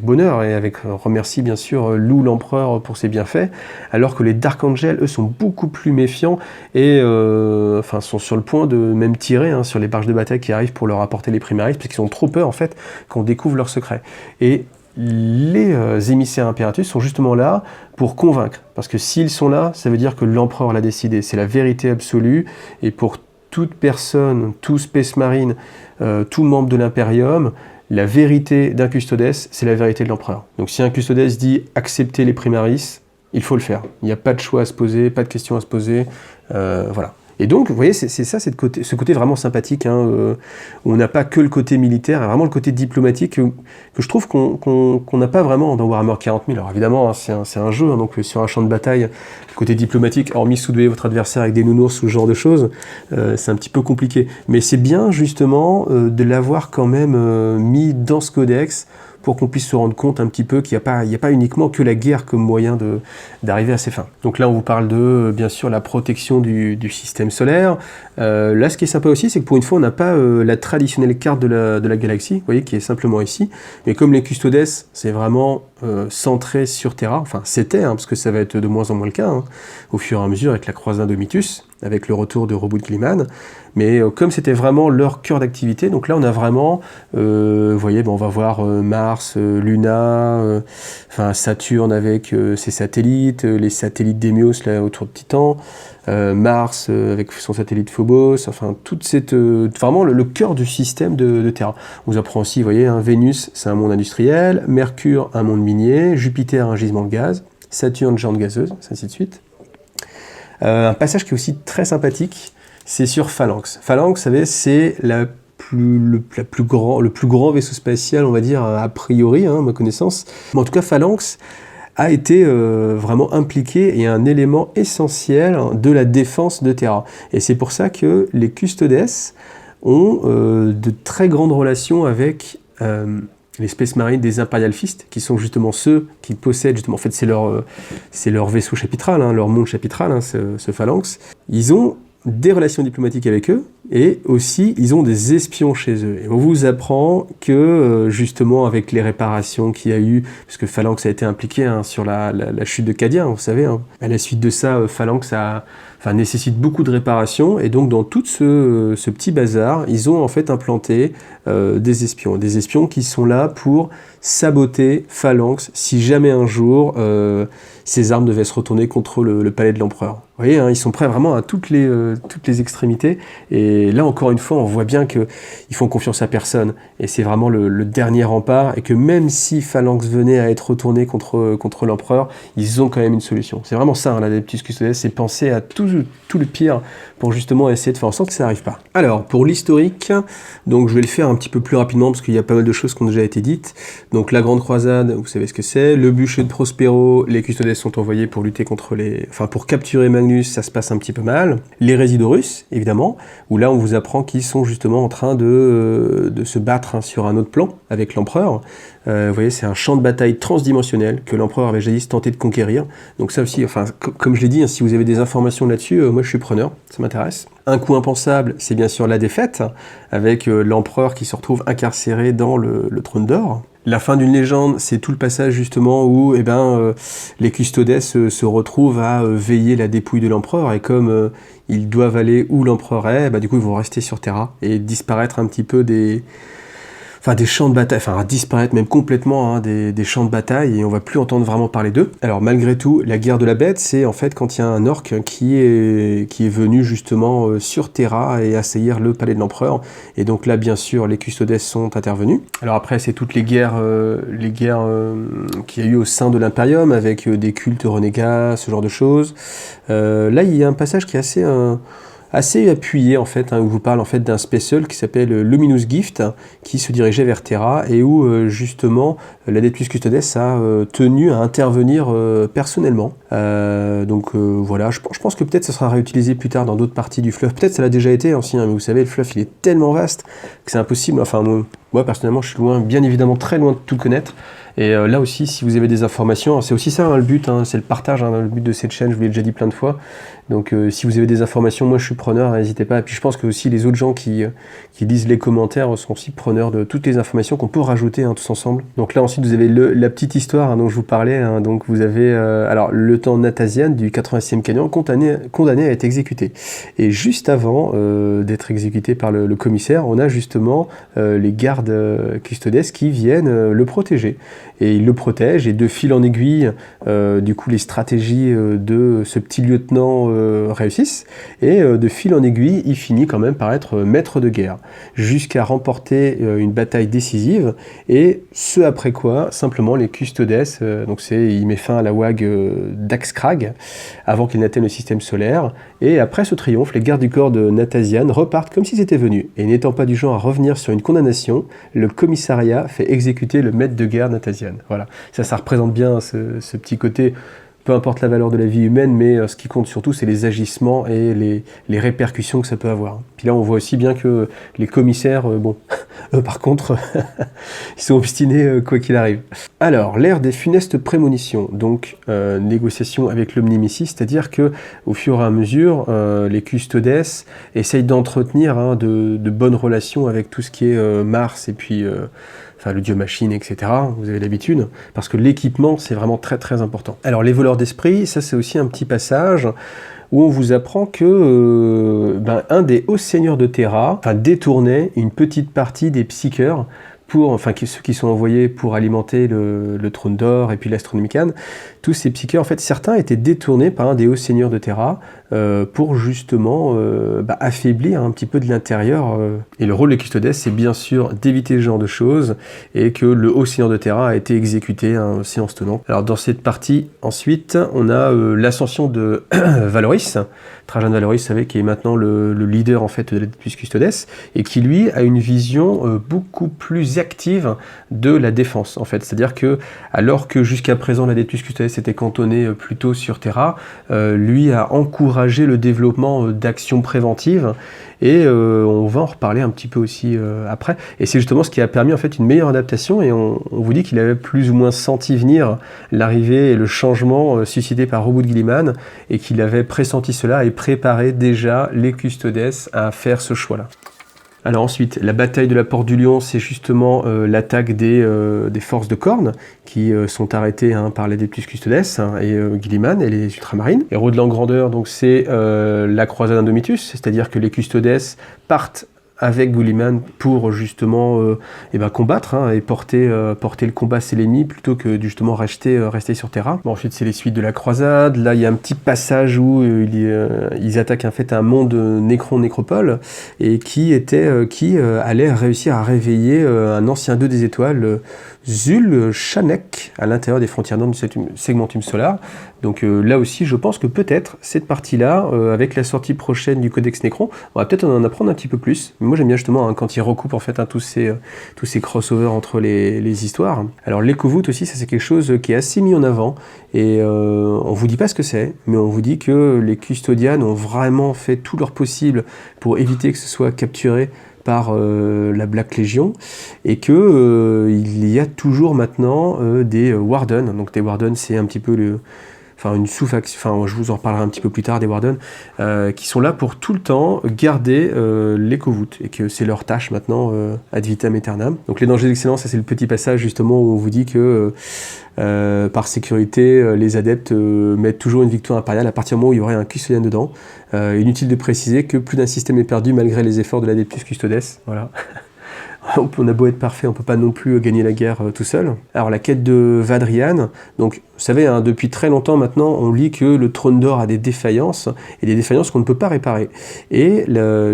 bonheur et remercient bien sûr louent l'empereur pour ses bienfaits, alors que les Dark Angels, eux, sont beaucoup plus méfiants et sont sur le point de même tirer hein, sur les barges de bataille qui arrivent pour leur apporter les Primaris, parce qu'ils ont trop peur en fait qu'on découvre leurs secrets. Et les émissaires Imperatus sont justement là pour convaincre, parce que s'ils sont là, ça veut dire que l'empereur l'a décidé, c'est la vérité absolue, et pour toute personne, tout Space Marine, tout membre de l'Imperium, la vérité d'un custodes, c'est la vérité de l'empereur. Donc si un custodes dit accepter les primaris, il faut le faire. Il n'y a pas de choix à se poser, pas de questions à se poser, voilà. Et donc, vous voyez, c'est ça, ce côté vraiment sympathique, hein, où on n'a pas que le côté militaire, vraiment le côté diplomatique que je trouve qu'on n'a pas vraiment dans Warhammer 40 000. Alors évidemment, hein, c'est un jeu, hein, donc sur un champ de bataille, le côté diplomatique, hormis soudoyer votre adversaire avec des nounours ou ce genre de choses, c'est un petit peu compliqué. Mais c'est bien, justement, de l'avoir quand même mis dans ce codex, pour qu'on puisse se rendre compte un petit peu qu'il n'y a pas uniquement que la guerre comme moyen d'arriver à ses fins. Donc là, on vous parle de, bien sûr, la protection du système solaire. Là, ce qui est sympa aussi, c'est que pour une fois, on n'a pas la traditionnelle carte de la galaxie, vous voyez, qui est simplement ici. Mais comme les custodes, c'est vraiment centré sur Terra, enfin, c'était, hein, parce que ça va être de moins en moins le cas, hein, au fur et à mesure avec la croisade Domitus, avec le retour de Roboute Gliman. Mais comme c'était vraiment leur cœur d'activité, donc là on a vraiment, vous voyez, on va voir Mars, Luna, Saturne avec ses satellites, les satellites d'Emios là autour de Titan, Mars avec son satellite Phobos, enfin toute cette, vraiment le cœur du système de Terra. On vous apprend aussi, vous voyez, hein, Vénus c'est un monde industriel, Mercure un monde minier, Jupiter un gisement de gaz, Saturne géante gazeuse, ainsi de suite. Un passage qui est aussi très sympathique, c'est sur Phalanx. Phalanx, vous savez, c'est le plus grand vaisseau spatial, on va dire, a priori, hein, à ma connaissance. Mais en tout cas, Phalanx a été vraiment impliqué et est un élément essentiel de la défense de Terra. Et c'est pour ça que les custodes ont de très grandes relations avec les Space Marines des Imperial Fist, qui sont justement ceux qui possèdent, justement, en fait, c'est leur vaisseau chapitral, hein, leur monde chapitral, hein, ce Phalanx. Ils ont des relations diplomatiques avec eux, et aussi, ils ont des espions chez eux. Et on vous apprend que, justement, avec les réparations qu'il y a eu, parce que Phalanx a été impliqué hein, sur la chute de Cadia, vous savez, hein. À la suite de ça, Phalanx nécessite beaucoup de réparations, et donc dans tout ce petit bazar, ils ont en fait implanté des espions qui sont là pour saboter Phalanx si jamais un jour ces armes devaient se retourner contre le palais de l'empereur. Vous voyez, hein, ils sont prêts vraiment à toutes les extrémités, et là encore une fois, on voit bien qu'ils font confiance à personne, et c'est vraiment le dernier rempart, et que même si Phalanx venait à être retourné contre l'empereur, ils ont quand même une solution. C'est vraiment ça, hein, l'Adeptus Custodes, c'est penser à tout le pire pour justement essayer de faire en sorte que ça n'arrive pas. Alors, pour l'historique, donc je vais le faire un petit peu plus rapidement parce qu'il y a pas mal de choses qui ont déjà été dites. Donc la Grande Croisade, vous savez ce que c'est. Le bûcher de Prospero, les Custodes sont envoyés pour lutter contre pour capturer Magnus, ça se passe un petit peu mal. Les Résidorus, évidemment, où là on vous apprend qu'ils sont justement en train de se battre hein, sur un autre plan avec l'empereur. Vous voyez, c'est un champ de bataille transdimensionnel que l'empereur avait jadis tenté de conquérir. Donc ça aussi, enfin, comme je l'ai dit, hein, si vous avez des informations là-dessus, moi je suis preneur, ça m'intéresse. Un coup impensable, c'est bien sûr la défaite, avec l'empereur qui se retrouve incarcéré dans le trône d'or. La fin d'une légende, c'est tout le passage justement où les custodes se retrouvent à veiller la dépouille de l'empereur, et comme ils doivent aller où l'empereur est, du coup ils vont rester sur Terra et disparaître un petit peu des champs de bataille, à disparaître même complètement des champs de bataille, et on va plus entendre vraiment parler d'eux. Alors malgré tout, la guerre de la bête, c'est en fait quand il y a un orc qui est venu justement sur Terra et assaillir le palais de l'empereur, et donc là bien sûr les custodes sont intervenus. Alors après c'est toutes les guerres qu'il y a eu au sein de l'Imperium, avec des cultes renégats, ce genre de choses. Là il y a un passage qui est assez appuyé en fait, où vous parle en fait d'un spécial qui s'appelle Luminous Gift, qui se dirigeait vers Terra, et où justement l'Adeptus Custodes a tenu à intervenir personnellement. Voilà, je pense que peut-être ça sera réutilisé plus tard dans d'autres parties du fleuve. Peut-être ça l'a déjà été aussi, mais vous savez, le fleuve il est tellement vaste que c'est impossible. Moi personnellement je suis loin, bien évidemment très loin de tout connaître. Et là aussi, si vous avez des informations, c'est aussi ça le but, c'est le partage, le but de cette chaîne, je vous l'ai déjà dit plein de fois. Donc si vous avez des informations, moi je suis preneur, n'hésitez pas. Et puis je pense que aussi les autres gens qui lisent les commentaires sont aussi preneurs de toutes les informations qu'on peut rajouter tous ensemble. Donc là ensuite vous avez la petite histoire dont je vous parlais. Donc vous avez le temps Natasian du 86e Canyon condamné à être exécuté. Et juste avant d'être exécuté par le commissaire, on a justement les gardes custodes qui viennent le protéger. Et il le protège, et de fil en aiguille, du coup les stratégies de ce petit lieutenant réussissent, et de fil en aiguille, il finit quand même par être maître de guerre, jusqu'à remporter une bataille décisive, et ce après quoi, simplement les custodes, il met fin à la WAG d'Axkrag, avant qu'il n'atteigne le système solaire, et après ce triomphe, les gardes du corps de Natasian repartent comme s'ils étaient venus, et n'étant pas du genre à revenir sur une condamnation, le commissariat fait exécuter le maître de guerre Natasian. Voilà, ça représente bien ce petit côté, peu importe la valeur de la vie humaine, mais ce qui compte surtout, c'est les agissements et les répercussions que ça peut avoir. Puis là, on voit aussi bien que les commissaires, eux par contre, ils sont obstinés quoi qu'il arrive. Alors, l'ère des funestes prémonitions, donc négociation avec l'Omnimissis, c'est-à-dire que au fur et à mesure, les custodes essayent d'entretenir de bonnes relations avec tout ce qui est Mars, et puis le dieu machine, etc. Vous avez l'habitude, parce que l'équipement, c'est vraiment très très important. Alors les voleurs d'esprit, ça c'est aussi un petit passage où on vous apprend que un des hauts seigneurs de Terra détournait une petite partie des psycheurs ceux qui sont envoyés pour alimenter le trône d'or et puis l'Astronomicon. Tous ces psycheurs, en fait, certains étaient détournés par un des hauts seigneurs de Terra pour justement affaiblir un petit peu de l'intérieur. Et le rôle des custodes, c'est bien sûr d'éviter ce genre de choses, et que le haut seigneur de Terra a été exécuté en séance tenante. Alors dans cette partie, ensuite, on a l'ascension de Valoris, Trajan Valoris, vous savez, qui est maintenant le leader en fait de l'Adeptus Custodes, et qui lui a une vision beaucoup plus active de la défense en fait. C'est-à-dire que alors que jusqu'à présent l'Adeptus Custodes était cantonné plutôt sur Terra, lui a encouragé le développement d'actions préventives, et on va en reparler un petit peu aussi après. Et c'est justement ce qui a permis en fait une meilleure adaptation, et on vous dit qu'il avait plus ou moins senti venir l'arrivée et le changement suscité par Roboute Guilliman, et qu'il avait pressenti cela et préparé déjà les custodes à faire ce choix-là. Alors ensuite, la bataille de la Porte du Lion, c'est justement l'attaque des forces de Khorne qui sont arrêtées par les Adeptus Custodes et Guilliman et les Ultramarines. Héros de grandeur, donc c'est la croisade Indomitus, c'est-à-dire que les custodes partent avec Guilliman pour justement combattre et porter le combat c'est l'ennemi, plutôt que justement rester sur Terra. Bon, ensuite c'est les suites de la croisade. Là il y a un petit passage où ils attaquent en fait un monde nécropole, et qui allait réussir à réveiller un ancien dieu des étoiles, Zul Shanek, à l'intérieur des frontières nord du segmentum solar. Donc là aussi, je pense que peut-être cette partie-là, avec la sortie prochaine du Codex Necron, on va peut-être en apprendre un petit peu plus. Moi, j'aime bien justement quand ils recoupent en fait tous ces crossovers entre les histoires. Alors l'éco-voûte aussi, ça c'est quelque chose qui est assez mis en avant, et on vous dit pas ce que c'est, mais on vous dit que les custodians ont vraiment fait tout leur possible pour éviter que ce soit capturé par la Black Legion, et que il y a toujours maintenant des Warden. Donc des Warden, c'est un petit peu enfin une sous-faction, enfin je vous en reparlerai un petit peu plus tard des Warden, qui sont là pour tout le temps garder l'éco-voûte, et que c'est leur tâche maintenant ad vitam aeternam. Donc les dangers d'excellence, ça c'est le petit passage justement où on vous dit que par sécurité, les adeptes mettent toujours une victoire impériale à partir du moment où il y aurait un custodien dedans. Inutile de préciser que plus d'un système est perdu malgré les efforts de l'Adeptus Custodes. Voilà. On a beau être parfait, on peut pas non plus gagner la guerre tout seul. Alors la quête de Vadrian, donc vous savez, hein, depuis très longtemps maintenant, on lit que le trône d'or a des défaillances, et des défaillances qu'on ne peut pas réparer. Et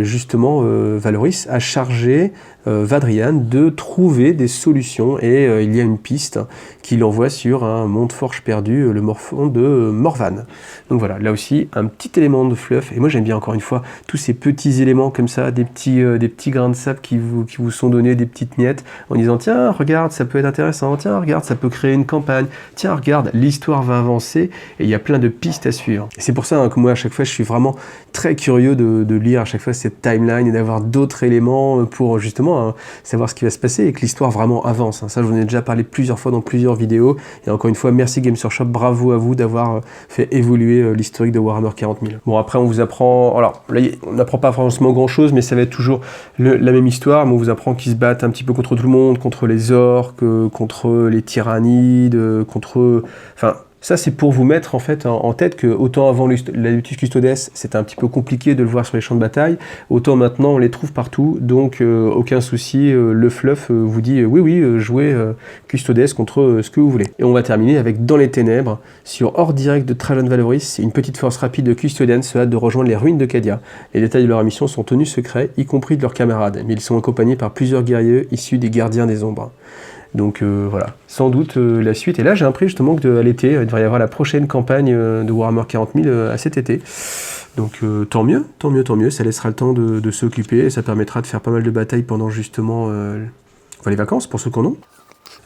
justement, Valoris a chargé Vadrian de trouver des solutions, et il y a une piste qui l'envoie sur un monde forge perdu, le morphon de Morvan. Donc voilà, là aussi, un petit élément de fluff, et moi j'aime bien encore une fois tous ces petits éléments comme ça, des petits grains de sable qui vous sont donnés, des petites miettes, en disant tiens, regarde, ça peut être intéressant, tiens, regarde, ça peut créer une campagne, tiens, regarde, l'histoire va avancer, et il y a plein de pistes à suivre. Et c'est pour ça que moi, à chaque fois, je suis vraiment très curieux de lire à chaque fois cette timeline et d'avoir d'autres éléments pour justement savoir ce qui va se passer et que l'histoire vraiment avance. Ça, je vous en ai déjà parlé plusieurs fois dans plusieurs vidéos, et encore une fois, merci Games Workshop, bravo à vous d'avoir fait évoluer l'historique de Warhammer 40 000. Bon, après, on vous apprend, alors là, on n'apprend pas forcément grand-chose, mais ça va être toujours la même histoire, mais on vous apprend qu'ils se battent un petit peu contre tout le monde, contre les orques, contre les tyrannides, contre... Enfin, ça, c'est pour vous mettre en fait en tête que autant avant l'Adeptus Custodes, c'était un petit peu compliqué de le voir sur les champs de bataille, autant maintenant on les trouve partout, donc aucun souci, le fluff vous dit oui, jouez Custodes contre ce que vous voulez. Et on va terminer avec Dans les Ténèbres, sur Horde direct de Trajan Valoris, une petite force rapide de Custodians se hâte de rejoindre les ruines de Cadia. Les détails de leur mission sont tenus secrets, y compris de leurs camarades, mais ils sont accompagnés par plusieurs guerriers issus des Gardiens des Ombres. Donc voilà, sans doute la suite. Et là, j'ai appris justement qu'à l'été, il devrait y avoir la prochaine campagne de Warhammer 40 000 à cet été. Donc tant mieux, ça laissera le temps de s'occuper, et ça permettra de faire pas mal de batailles pendant justement les vacances, pour ceux qui en ont.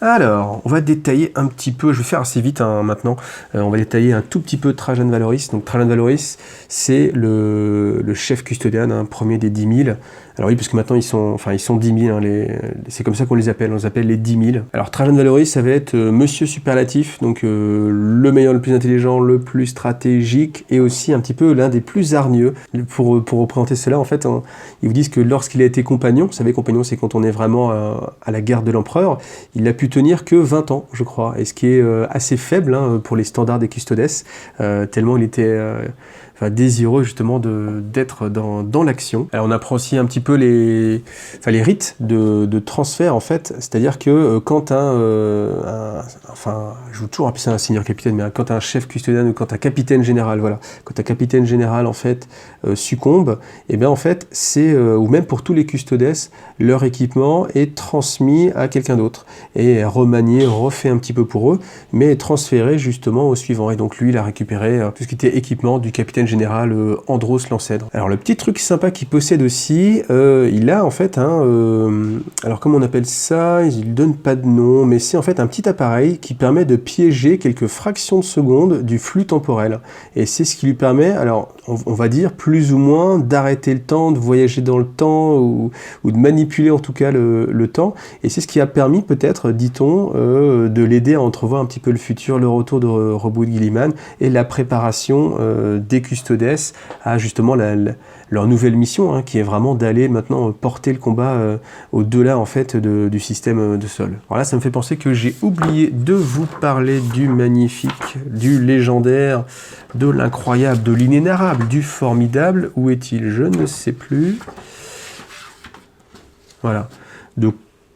Alors, on va détailler un petit peu, je vais faire assez vite maintenant, on va détailler un tout petit peu Trajan Valoris. Donc Trajan Valoris, c'est le chef custodian, premier des 10 000. Alors oui, parce que maintenant ils sont 10 000, c'est comme ça qu'on les appelle, on les appelle les 10 000. Alors Trajan Valoris, ça va être Monsieur Superlatif, donc le meilleur, le plus intelligent, le plus stratégique, et aussi un petit peu l'un des plus hargneux. Pour représenter cela, en fait, ils vous disent que lorsqu'il a été compagnon, vous savez, compagnon, c'est quand on est vraiment à la garde de l'empereur, il a pu tenir que 20 ans, je crois, et ce qui est assez faible pour les standards des Custodes, tellement il était... désireux justement d'être dans l'action. Alors on apprend aussi un petit peu les rites de transfert en fait, c'est-à-dire que quand je veux toujours appeler ça un seigneur capitaine, mais quand un chef custodian ou quand un capitaine général, voilà, quand un capitaine général en fait succombe, et bien en fait c'est, ou même pour tous les custodes, leur équipement est transmis à quelqu'un d'autre, et remanié, refait un petit peu pour eux, mais transféré justement au suivant, et donc lui il a récupéré tout ce qui était équipement du capitaine général Andros Lancèdre. Alors le petit truc sympa qu'il possède aussi, il a en fait alors comment on appelle ça, il donne pas de nom, mais c'est en fait un petit appareil qui permet de piéger quelques fractions de seconde du flux temporel, et c'est ce qui lui permet, alors on va dire plus ou moins d'arrêter le temps, de voyager dans le temps, ou de manipuler en tout cas le temps, et c'est ce qui a permis peut-être, dit-on, de l'aider à entrevoir un petit peu le futur, le retour de Roboute Guilliman et la préparation des Custodes à justement leur nouvelle mission, qui est vraiment d'aller maintenant porter le combat au-delà en fait du système de sol. Alors là, ça me fait penser que j'ai oublié de vous parler du magnifique, du légendaire, de l'incroyable, de l'inénarrable, du formidable. Où est-il? Je ne sais plus. Voilà. De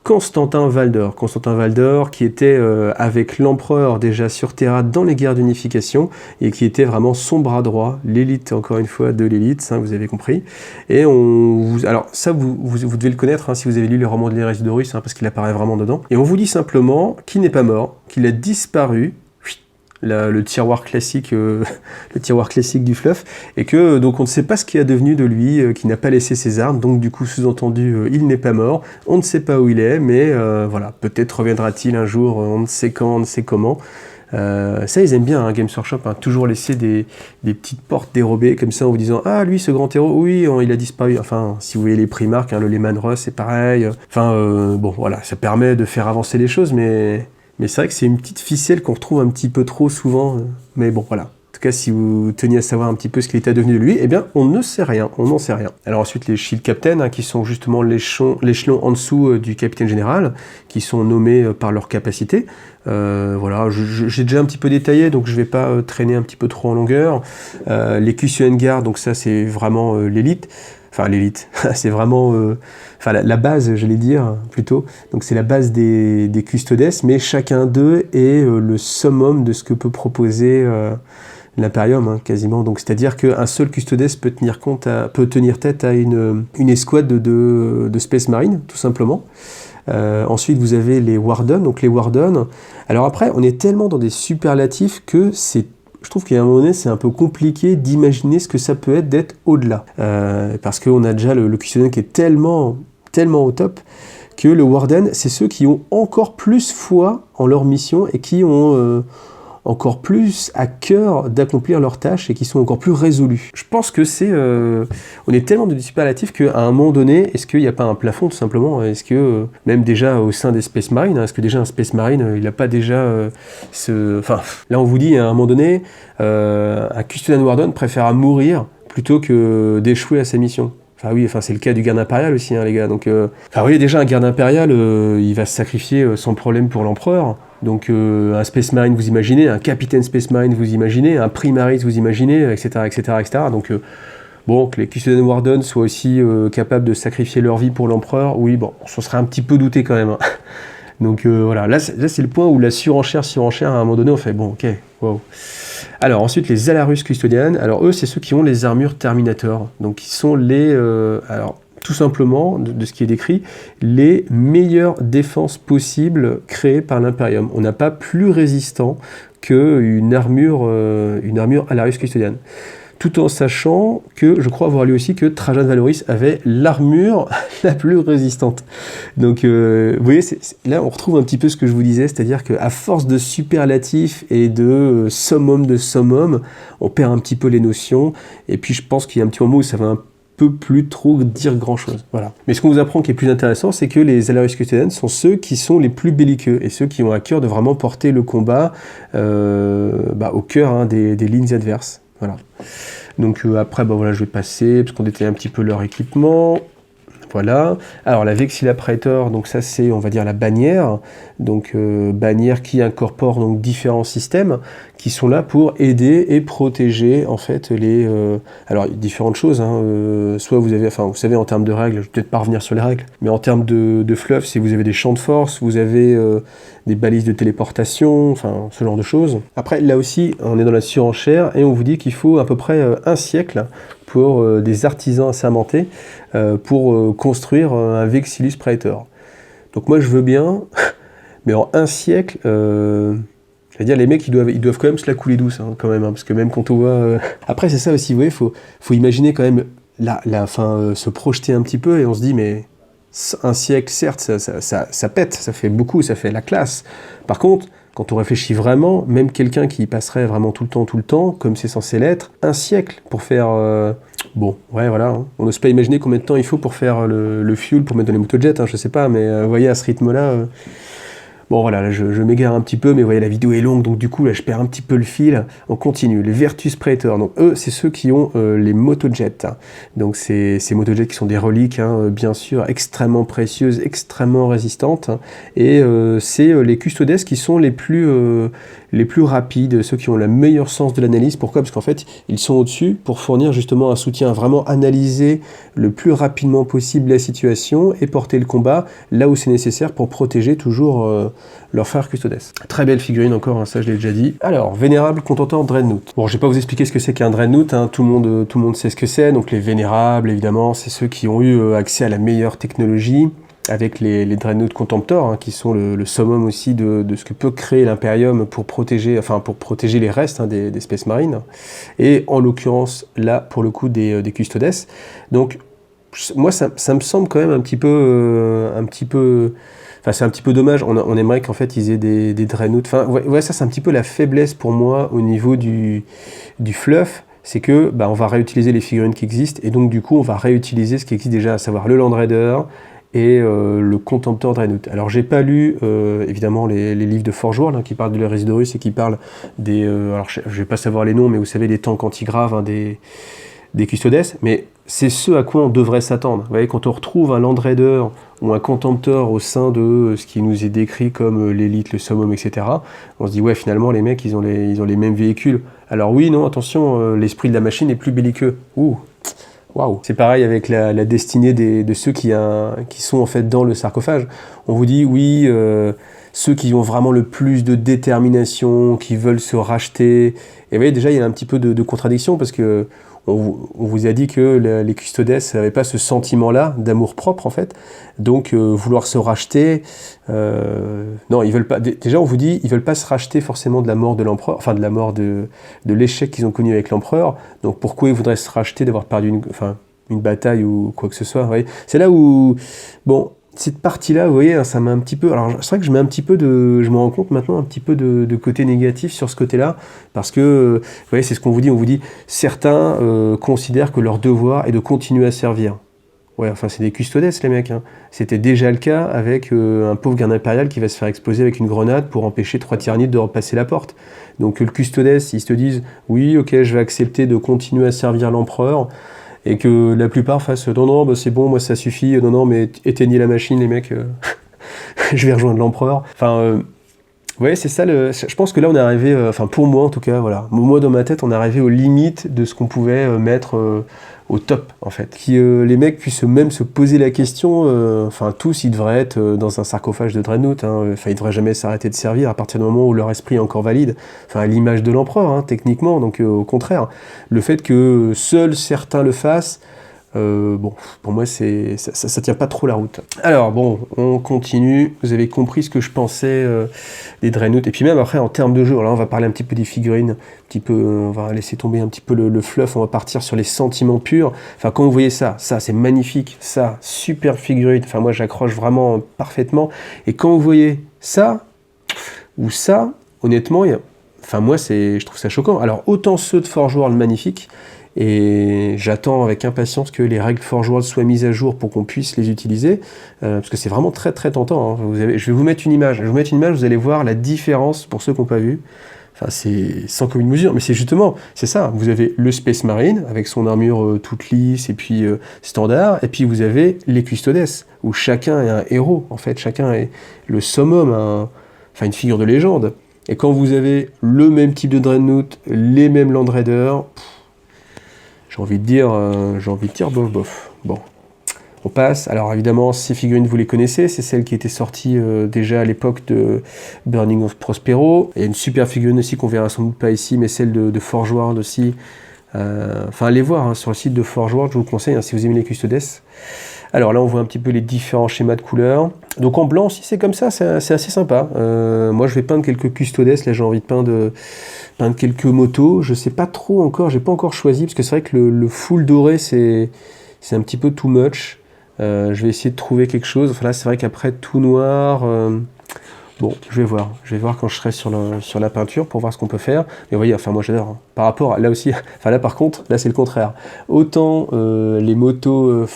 Constantin Valdor. Constantin Valdor qui était avec l'empereur déjà sur Terra dans les guerres d'unification, et qui était vraiment son bras droit, l'élite encore une fois de l'élite, vous avez compris. Et alors ça vous devez le connaître si vous avez lu les romans de l'Hérésidorus, parce qu'il apparaît vraiment dedans. Et on vous dit simplement qu'il n'est pas mort, qu'il a disparu, le tiroir classique du fluff, et que donc on ne sait pas ce qui est devenu de lui, qui n'a pas laissé ses armes, donc du coup sous-entendu il n'est pas mort, on ne sait pas où il est, mais voilà, peut-être reviendra-t-il un jour, on ne sait quand, on ne sait comment. Ça ils aiment bien, Games Workshop, toujours laisser des petites portes dérobées comme ça en vous disant ah lui ce grand héros, oui il a disparu, enfin si vous voyez les Primarques, le Lehman Russ c'est pareil, bon voilà, ça permet de faire avancer les choses, mais c'est vrai que c'est une petite ficelle qu'on retrouve un petit peu trop souvent, mais bon voilà. tout cas si vous teniez à savoir un petit peu ce qu'il était devenu de lui, eh bien on ne sait rien, on n'en sait rien. Alors ensuite les Shield Captain, qui sont justement l'échelon en dessous du capitaine général, qui sont nommés par leur capacité. Voilà, j'ai déjà un petit peu détaillé, donc je ne vais pas traîner un petit peu trop en longueur. Les QCN Guard, donc ça c'est vraiment l'élite. Enfin l'élite, c'est vraiment la base, j'allais dire, plutôt. Donc c'est la base des custodes, mais chacun d'eux est le summum de ce que peut proposer l'Imperium, quasiment. Donc c'est-à-dire qu'un seul custodes peut tenir tête à une escouade de Space Marine, tout simplement. Ensuite, vous avez les Warden. Donc les Warden. Alors après, on est tellement dans des superlatifs que je trouve qu'à un moment donné, c'est un peu compliqué d'imaginer ce que ça peut être d'être au-delà. Parce qu'on a déjà le custodian qui est tellement au top que le Warden, c'est ceux qui ont encore plus foi en leur mission et qui ont encore plus à cœur d'accomplir leurs tâches et qui sont encore plus résolus. Je pense que on est tellement de superlatifs qu'à un moment donné, est-ce qu'il n'y a pas un plafond tout simplement? Est-ce que, même déjà au sein des Space Marines, est-ce que déjà un Space Marine, il n'a pas déjà Enfin, là on vous dit à un moment donné, un Custodian Warden préfère mourir plutôt que d'échouer à sa mission. Enfin oui, c'est le cas du garde impérial aussi, les gars. Donc, vous voyez déjà un garde impérial, il va se sacrifier sans problème pour l'empereur. Donc un Space Marine, vous imaginez, un capitaine Space Marine, vous imaginez, un Primaris, vous imaginez, etc., etc., etc. Donc que les Custodian Warden soient aussi capables de sacrifier leur vie pour l'empereur, oui, bon, on s'en serait un petit peu douté quand même. Donc voilà, là c'est le point où la surenchère, à un moment donné, on fait, bon, ok, wow. Alors ensuite, les Alarus Custodian, alors eux, c'est ceux qui ont les armures Terminator. Donc ils sont tout simplement, de ce qui est décrit, les meilleures défenses possibles créées par l'Imperium. On n'a pas plus résistant qu'une armure Alarus Custodian. Tout en sachant que, je crois avoir lu aussi que Trajan Valoris avait l'armure la plus résistante. Donc, vous voyez, là, on retrouve un petit peu ce que je vous disais, c'est-à-dire qu'à force de superlatifs et de summum, on perd un petit peu les notions. Et puis, je pense qu'il y a un petit moment où ça va un peu plus trop dire grand-chose. Voilà. Mais ce qu'on vous apprend qui est plus intéressant, c'est que les Alarus Custodian sont ceux qui sont les plus belliqueux et ceux qui ont à cœur de vraiment porter le combat au cœur des lignes adverses. Voilà. Donc après, voilà, je vais passer, parce qu'on détaille un petit peu leur équipement. Voilà. Alors la Vexilla Praetor, donc ça c'est, on va dire, la bannière. Donc bannière qui incorpore donc différents systèmes qui sont là pour aider et protéger en fait alors différentes choses. Soit vous avez, vous savez, en termes de règles, je vais peut-être pas revenir sur les règles, mais en termes de fluff, si vous avez des champs de force, vous avez des balises de téléportation, ce genre de choses. Après, là aussi, on est dans la surenchère et on vous dit qu'il faut à peu près un siècle pour des artisans assermentés pour construire un Vexillus Praetor. Donc moi, je veux bien, mais en un siècle, c'est-à-dire les mecs, ils doivent quand même se la couler douce, quand même, parce que même quand on voit... Après, c'est ça aussi, vous voyez, faut imaginer quand même se projeter un petit peu, et on se dit, mais un siècle, certes, ça pète, ça fait beaucoup, ça fait la classe. Par contre, quand on réfléchit vraiment, même quelqu'un qui passerait vraiment tout le temps, comme c'est censé l'être, un siècle pour faire... voilà. On n'ose pas imaginer combien de temps il faut pour faire le fuel, pour mettre dans les motojets, je sais pas, mais vous voyez, à ce rythme-là... Bon voilà, là, je m'égare un petit peu, mais vous voyez, la vidéo est longue, donc du coup, là, je perds un petit peu le fil. On continue. Les Virtus Praetor, donc eux, c'est ceux qui ont les motojets. Donc ces motojets qui sont des reliques, bien sûr, extrêmement précieuses, extrêmement résistantes. Et c'est les custodes qui sont les plus rapides, ceux qui ont le meilleur sens de l'analyse. Pourquoi? Parce qu'en fait, ils sont au-dessus pour fournir justement un soutien, vraiment analyser le plus rapidement possible la situation et porter le combat là où c'est nécessaire pour protéger toujours leur frère Custodes. Très belle figurine encore, ça je l'ai déjà dit. Alors, Vénérable Contentor Dreadnought. Bon, je vais pas vous expliquer ce que c'est qu'un Dreadnought, tout le monde sait ce que c'est. Donc les Vénérables, évidemment, c'est ceux qui ont eu accès à la meilleure technologie, avec les Dreadnought Contemptor, qui sont le summum aussi de ce que peut créer l'Imperium pour protéger les restes des Space Marines, et en l'occurrence, là, pour le coup, des Custodes. Donc, moi, ça me semble quand même un petit peu... c'est un petit peu dommage, on aimerait qu'en fait ils aient des Dreadnought. Ouais, ça c'est un petit peu la faiblesse pour moi au niveau du fluff, c'est que on va réutiliser les figurines qui existent, et donc du coup on va réutiliser ce qui existe déjà, à savoir le Land Raider et le Contemptor Dreadnought. Alors j'ai pas lu évidemment les livres de Forge World qui parlent de la Résidorus et qui parlent des... alors je vais pas savoir les noms, mais vous savez, les tanks antigraves des Custodes, mais c'est ce à quoi on devrait s'attendre. Vous voyez, quand on retrouve un Land Raider ou un Contemptor au sein de ce qui nous est décrit comme l'élite, le summum, etc., on se dit, ouais, finalement, les mecs, ils ont les mêmes véhicules. Alors oui, non, attention, l'esprit de la machine est plus belliqueux. Ouh, waouh. C'est pareil avec la destinée de ceux qui sont en fait dans le sarcophage. On vous dit, oui, ceux qui ont vraiment le plus de détermination, qui veulent se racheter. Et vous voyez, déjà, il y a un petit peu de contradiction parce que on vous a dit que les Custodes n'avaient pas ce sentiment-là d'amour-propre, en fait. Donc, vouloir se racheter... non, ils veulent pas... Déjà, on vous dit, ils veulent pas se racheter forcément de la mort de l'empereur, enfin, de la mort de l'échec qu'ils ont connu avec l'empereur. Donc, pourquoi ils voudraient se racheter d'avoir perdu une bataille ou quoi que ce soit, vous voyez. C'est là où... Bon, cette partie-là, vous voyez, hein, ça m'a un petit peu... Alors, c'est vrai que je mets un petit peu de... Je me rends compte maintenant un petit peu de côté négatif sur ce côté-là, parce que, vous voyez, c'est ce qu'on vous dit. On vous dit, certains considèrent que leur devoir est de continuer à servir. Ouais, enfin, c'est des custodes, les mecs. Hein. C'était déjà le cas avec un pauvre garde impérial qui va se faire exploser avec une grenade pour empêcher 3 tyrannides de repasser la porte. Donc, le custodes, ils se disent, oui, ok, je vais accepter de continuer à servir l'empereur, et que la plupart fassent « Non, non, bah c'est bon, moi ça suffit, non, non, mais éteignez la machine, les mecs, je vais rejoindre l'empereur. » Enfin, vous voyez, c'est ça, je pense que là on est arrivé, enfin pour moi en tout cas, voilà, moi dans ma tête, on est arrivé aux limites de ce qu'on pouvait mettre au top, en fait. Les mecs puissent même se poser la question, enfin tous, ils devraient être dans un sarcophage de Dreadnought, hein, enfin ils devraient jamais s'arrêter de servir à partir du moment où leur esprit est encore valide, enfin à l'image de l'empereur, hein, techniquement, donc au contraire. Le fait que seuls certains le fassent, bon, pour moi, ça tient pas trop la route. Alors, bon, on continue. Vous avez compris ce que je pensais des Dreadnought. Et puis même après, en termes de jeu, là, on va parler un petit peu des figurines. On va laisser tomber un petit peu le fluff. On va partir sur les sentiments purs. Enfin, quand vous voyez ça, c'est magnifique. Ça, super figurine. Enfin, moi, j'accroche vraiment parfaitement. Et quand vous voyez ça, ou ça, honnêtement, enfin, moi, je trouve ça choquant. Alors, autant ceux de Forge World magnifiques, et j'attends avec impatience que les règles Forge World soient mises à jour pour qu'on puisse les utiliser, parce que c'est vraiment très très tentant. Hein. Je vais vous mettre une image. Vous allez voir la différence pour ceux qui n'ont pas vu. Enfin, c'est sans commune mesure, mais c'est ça. Vous avez le Space Marine avec son armure toute lisse et puis standard, et puis vous avez les Custodes où chacun est un héros. En fait, chacun est le summum, enfin une figure de légende. Et quand vous avez le même type de Dreadnought, les mêmes Land Raiders, j'ai envie de dire bof bof. Bon, on passe. Alors évidemment, ces figurines, vous les connaissez, c'est celles qui étaient sorties déjà à l'époque de Burning of Prospero. Il y a une super figurine aussi qu'on verra sans doute pas ici, mais celle de Forge World aussi. Enfin, allez voir hein, sur le site de Forge World, je vous conseille, hein, si vous aimez les Custodes. Alors là, on voit un petit peu les différents schémas de couleurs. Donc en blanc, si c'est comme ça, c'est assez sympa. Moi, je vais peindre quelques Custodes. Là, j'ai envie de peindre quelques motos. Je sais pas trop encore, j'ai pas encore choisi, parce que c'est vrai que le full doré, c'est un petit peu too much. Je vais essayer de trouver quelque chose. Enfin là, c'est vrai qu'après, tout noir... Bon, je vais voir quand je serai sur la peinture pour voir ce qu'on peut faire. Mais vous voyez, enfin moi j'adore. Hein. Par rapport à, là aussi, enfin là par contre, là c'est le contraire. Autant les motos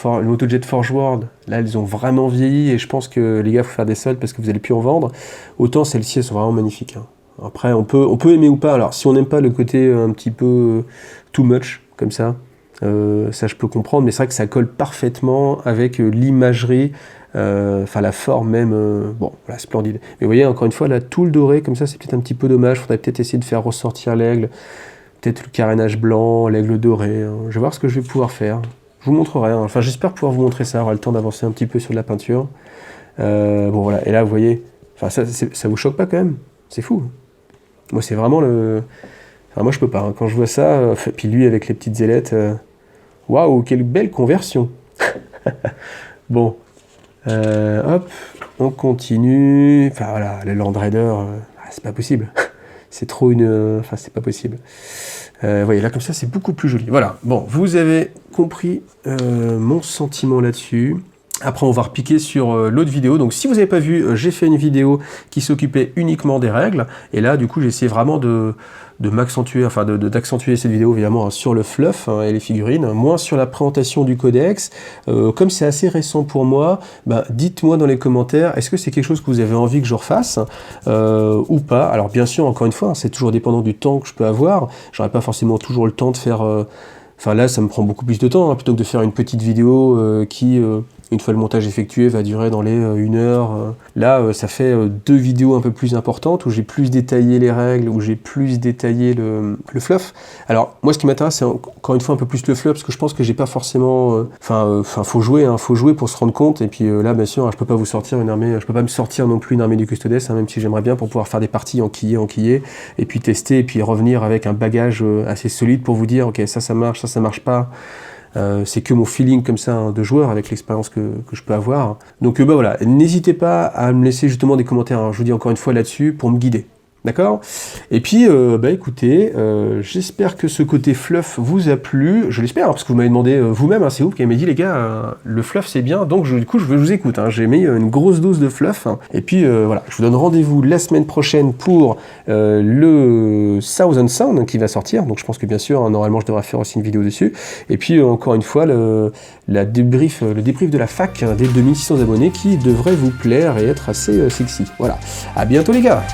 Jet Forge World, là elles ont vraiment vieilli et je pense que les gars, faut faire des soldes parce que vous allez plus en vendre. Autant celles-ci, elles sont vraiment magnifiques. Hein. Après, on peut aimer ou pas. Alors si on n'aime pas le côté un petit peu too much, comme ça je peux comprendre, mais c'est vrai que ça colle parfaitement avec l'imagerie. Enfin la forme même, bon, voilà, splendide. Mais vous voyez, encore une fois, là, tout le doré, comme ça, c'est peut-être un petit peu dommage. Faudrait peut-être essayer de faire ressortir l'aigle, peut-être le carénage blanc, l'aigle doré. Hein. Je vais voir ce que je vais pouvoir faire. Je vous montrerai. Hein. Enfin, j'espère pouvoir vous montrer ça. On aura le temps d'avancer un petit peu sur la peinture. Bon, voilà. Et là, vous voyez, enfin, ça vous choque pas quand même? C'est fou. Moi, c'est vraiment le... Enfin, moi, je peux pas. Hein. Quand je vois ça, puis lui avec les petites ailettes, waouh, quelle belle conversion. Bon. Hop, on continue. Enfin voilà, le Land Raider, c'est pas possible. C'est trop enfin, c'est pas possible. Voyez, là, comme ça, c'est beaucoup plus joli. Voilà, bon, vous avez compris mon sentiment là-dessus. Après, on va repiquer sur l'autre vidéo. Donc, si vous n'avez pas vu, j'ai fait une vidéo qui s'occupait uniquement des règles. Et là, du coup, j'ai essayé vraiment de m'accentuer, enfin d'accentuer cette vidéo évidemment sur le fluff et les figurines, moins sur la présentation du codex. Comme c'est assez récent pour moi, dites-moi dans les commentaires, est-ce que c'est quelque chose que vous avez envie que je refasse ou pas? Alors bien sûr, encore une fois, c'est toujours dépendant du temps que je peux avoir. J'aurai pas forcément toujours le temps de faire... Enfin là, ça me prend beaucoup plus de temps, plutôt que de faire une petite vidéo qui, une fois le montage effectué, va durer dans les 1 heure. Là, ça fait 2 vidéos un peu plus importantes, où j'ai plus détaillé les règles, où j'ai plus détaillé le fluff. Alors, moi, ce qui m'intéresse, c'est encore une fois un peu plus le fluff, parce que je pense que j'ai pas forcément... faut jouer pour se rendre compte. Et puis là, bien sûr, je peux pas vous sortir une armée, je peux pas me sortir non plus une armée du Custodes, même si j'aimerais bien pour pouvoir faire des parties enquillées, et puis tester, et puis revenir avec un bagage assez solide pour vous dire, ok, ça marche, ça marche pas. C'est que mon feeling comme ça de joueur avec l'expérience que je peux avoir. Donc voilà, n'hésitez pas à me laisser justement des commentaires, je vous dis encore une fois là-dessus, pour me guider. D'accord? Et puis, écoutez, j'espère que ce côté fluff vous a plu. Je l'espère, parce que vous m'avez demandé vous-même, c'est vous qui m'avez dit, les gars, le fluff c'est bien, donc du coup, je vous écoute. J'ai mis une grosse dose de fluff. Et puis, voilà, je vous donne rendez-vous la semaine prochaine pour le Thousand Sound qui va sortir. Donc, je pense que bien sûr, normalement, je devrais faire aussi une vidéo dessus. Et puis, encore une fois, le débrief de la fac des 2600 abonnés qui devrait vous plaire et être assez sexy. Voilà. À bientôt, les gars!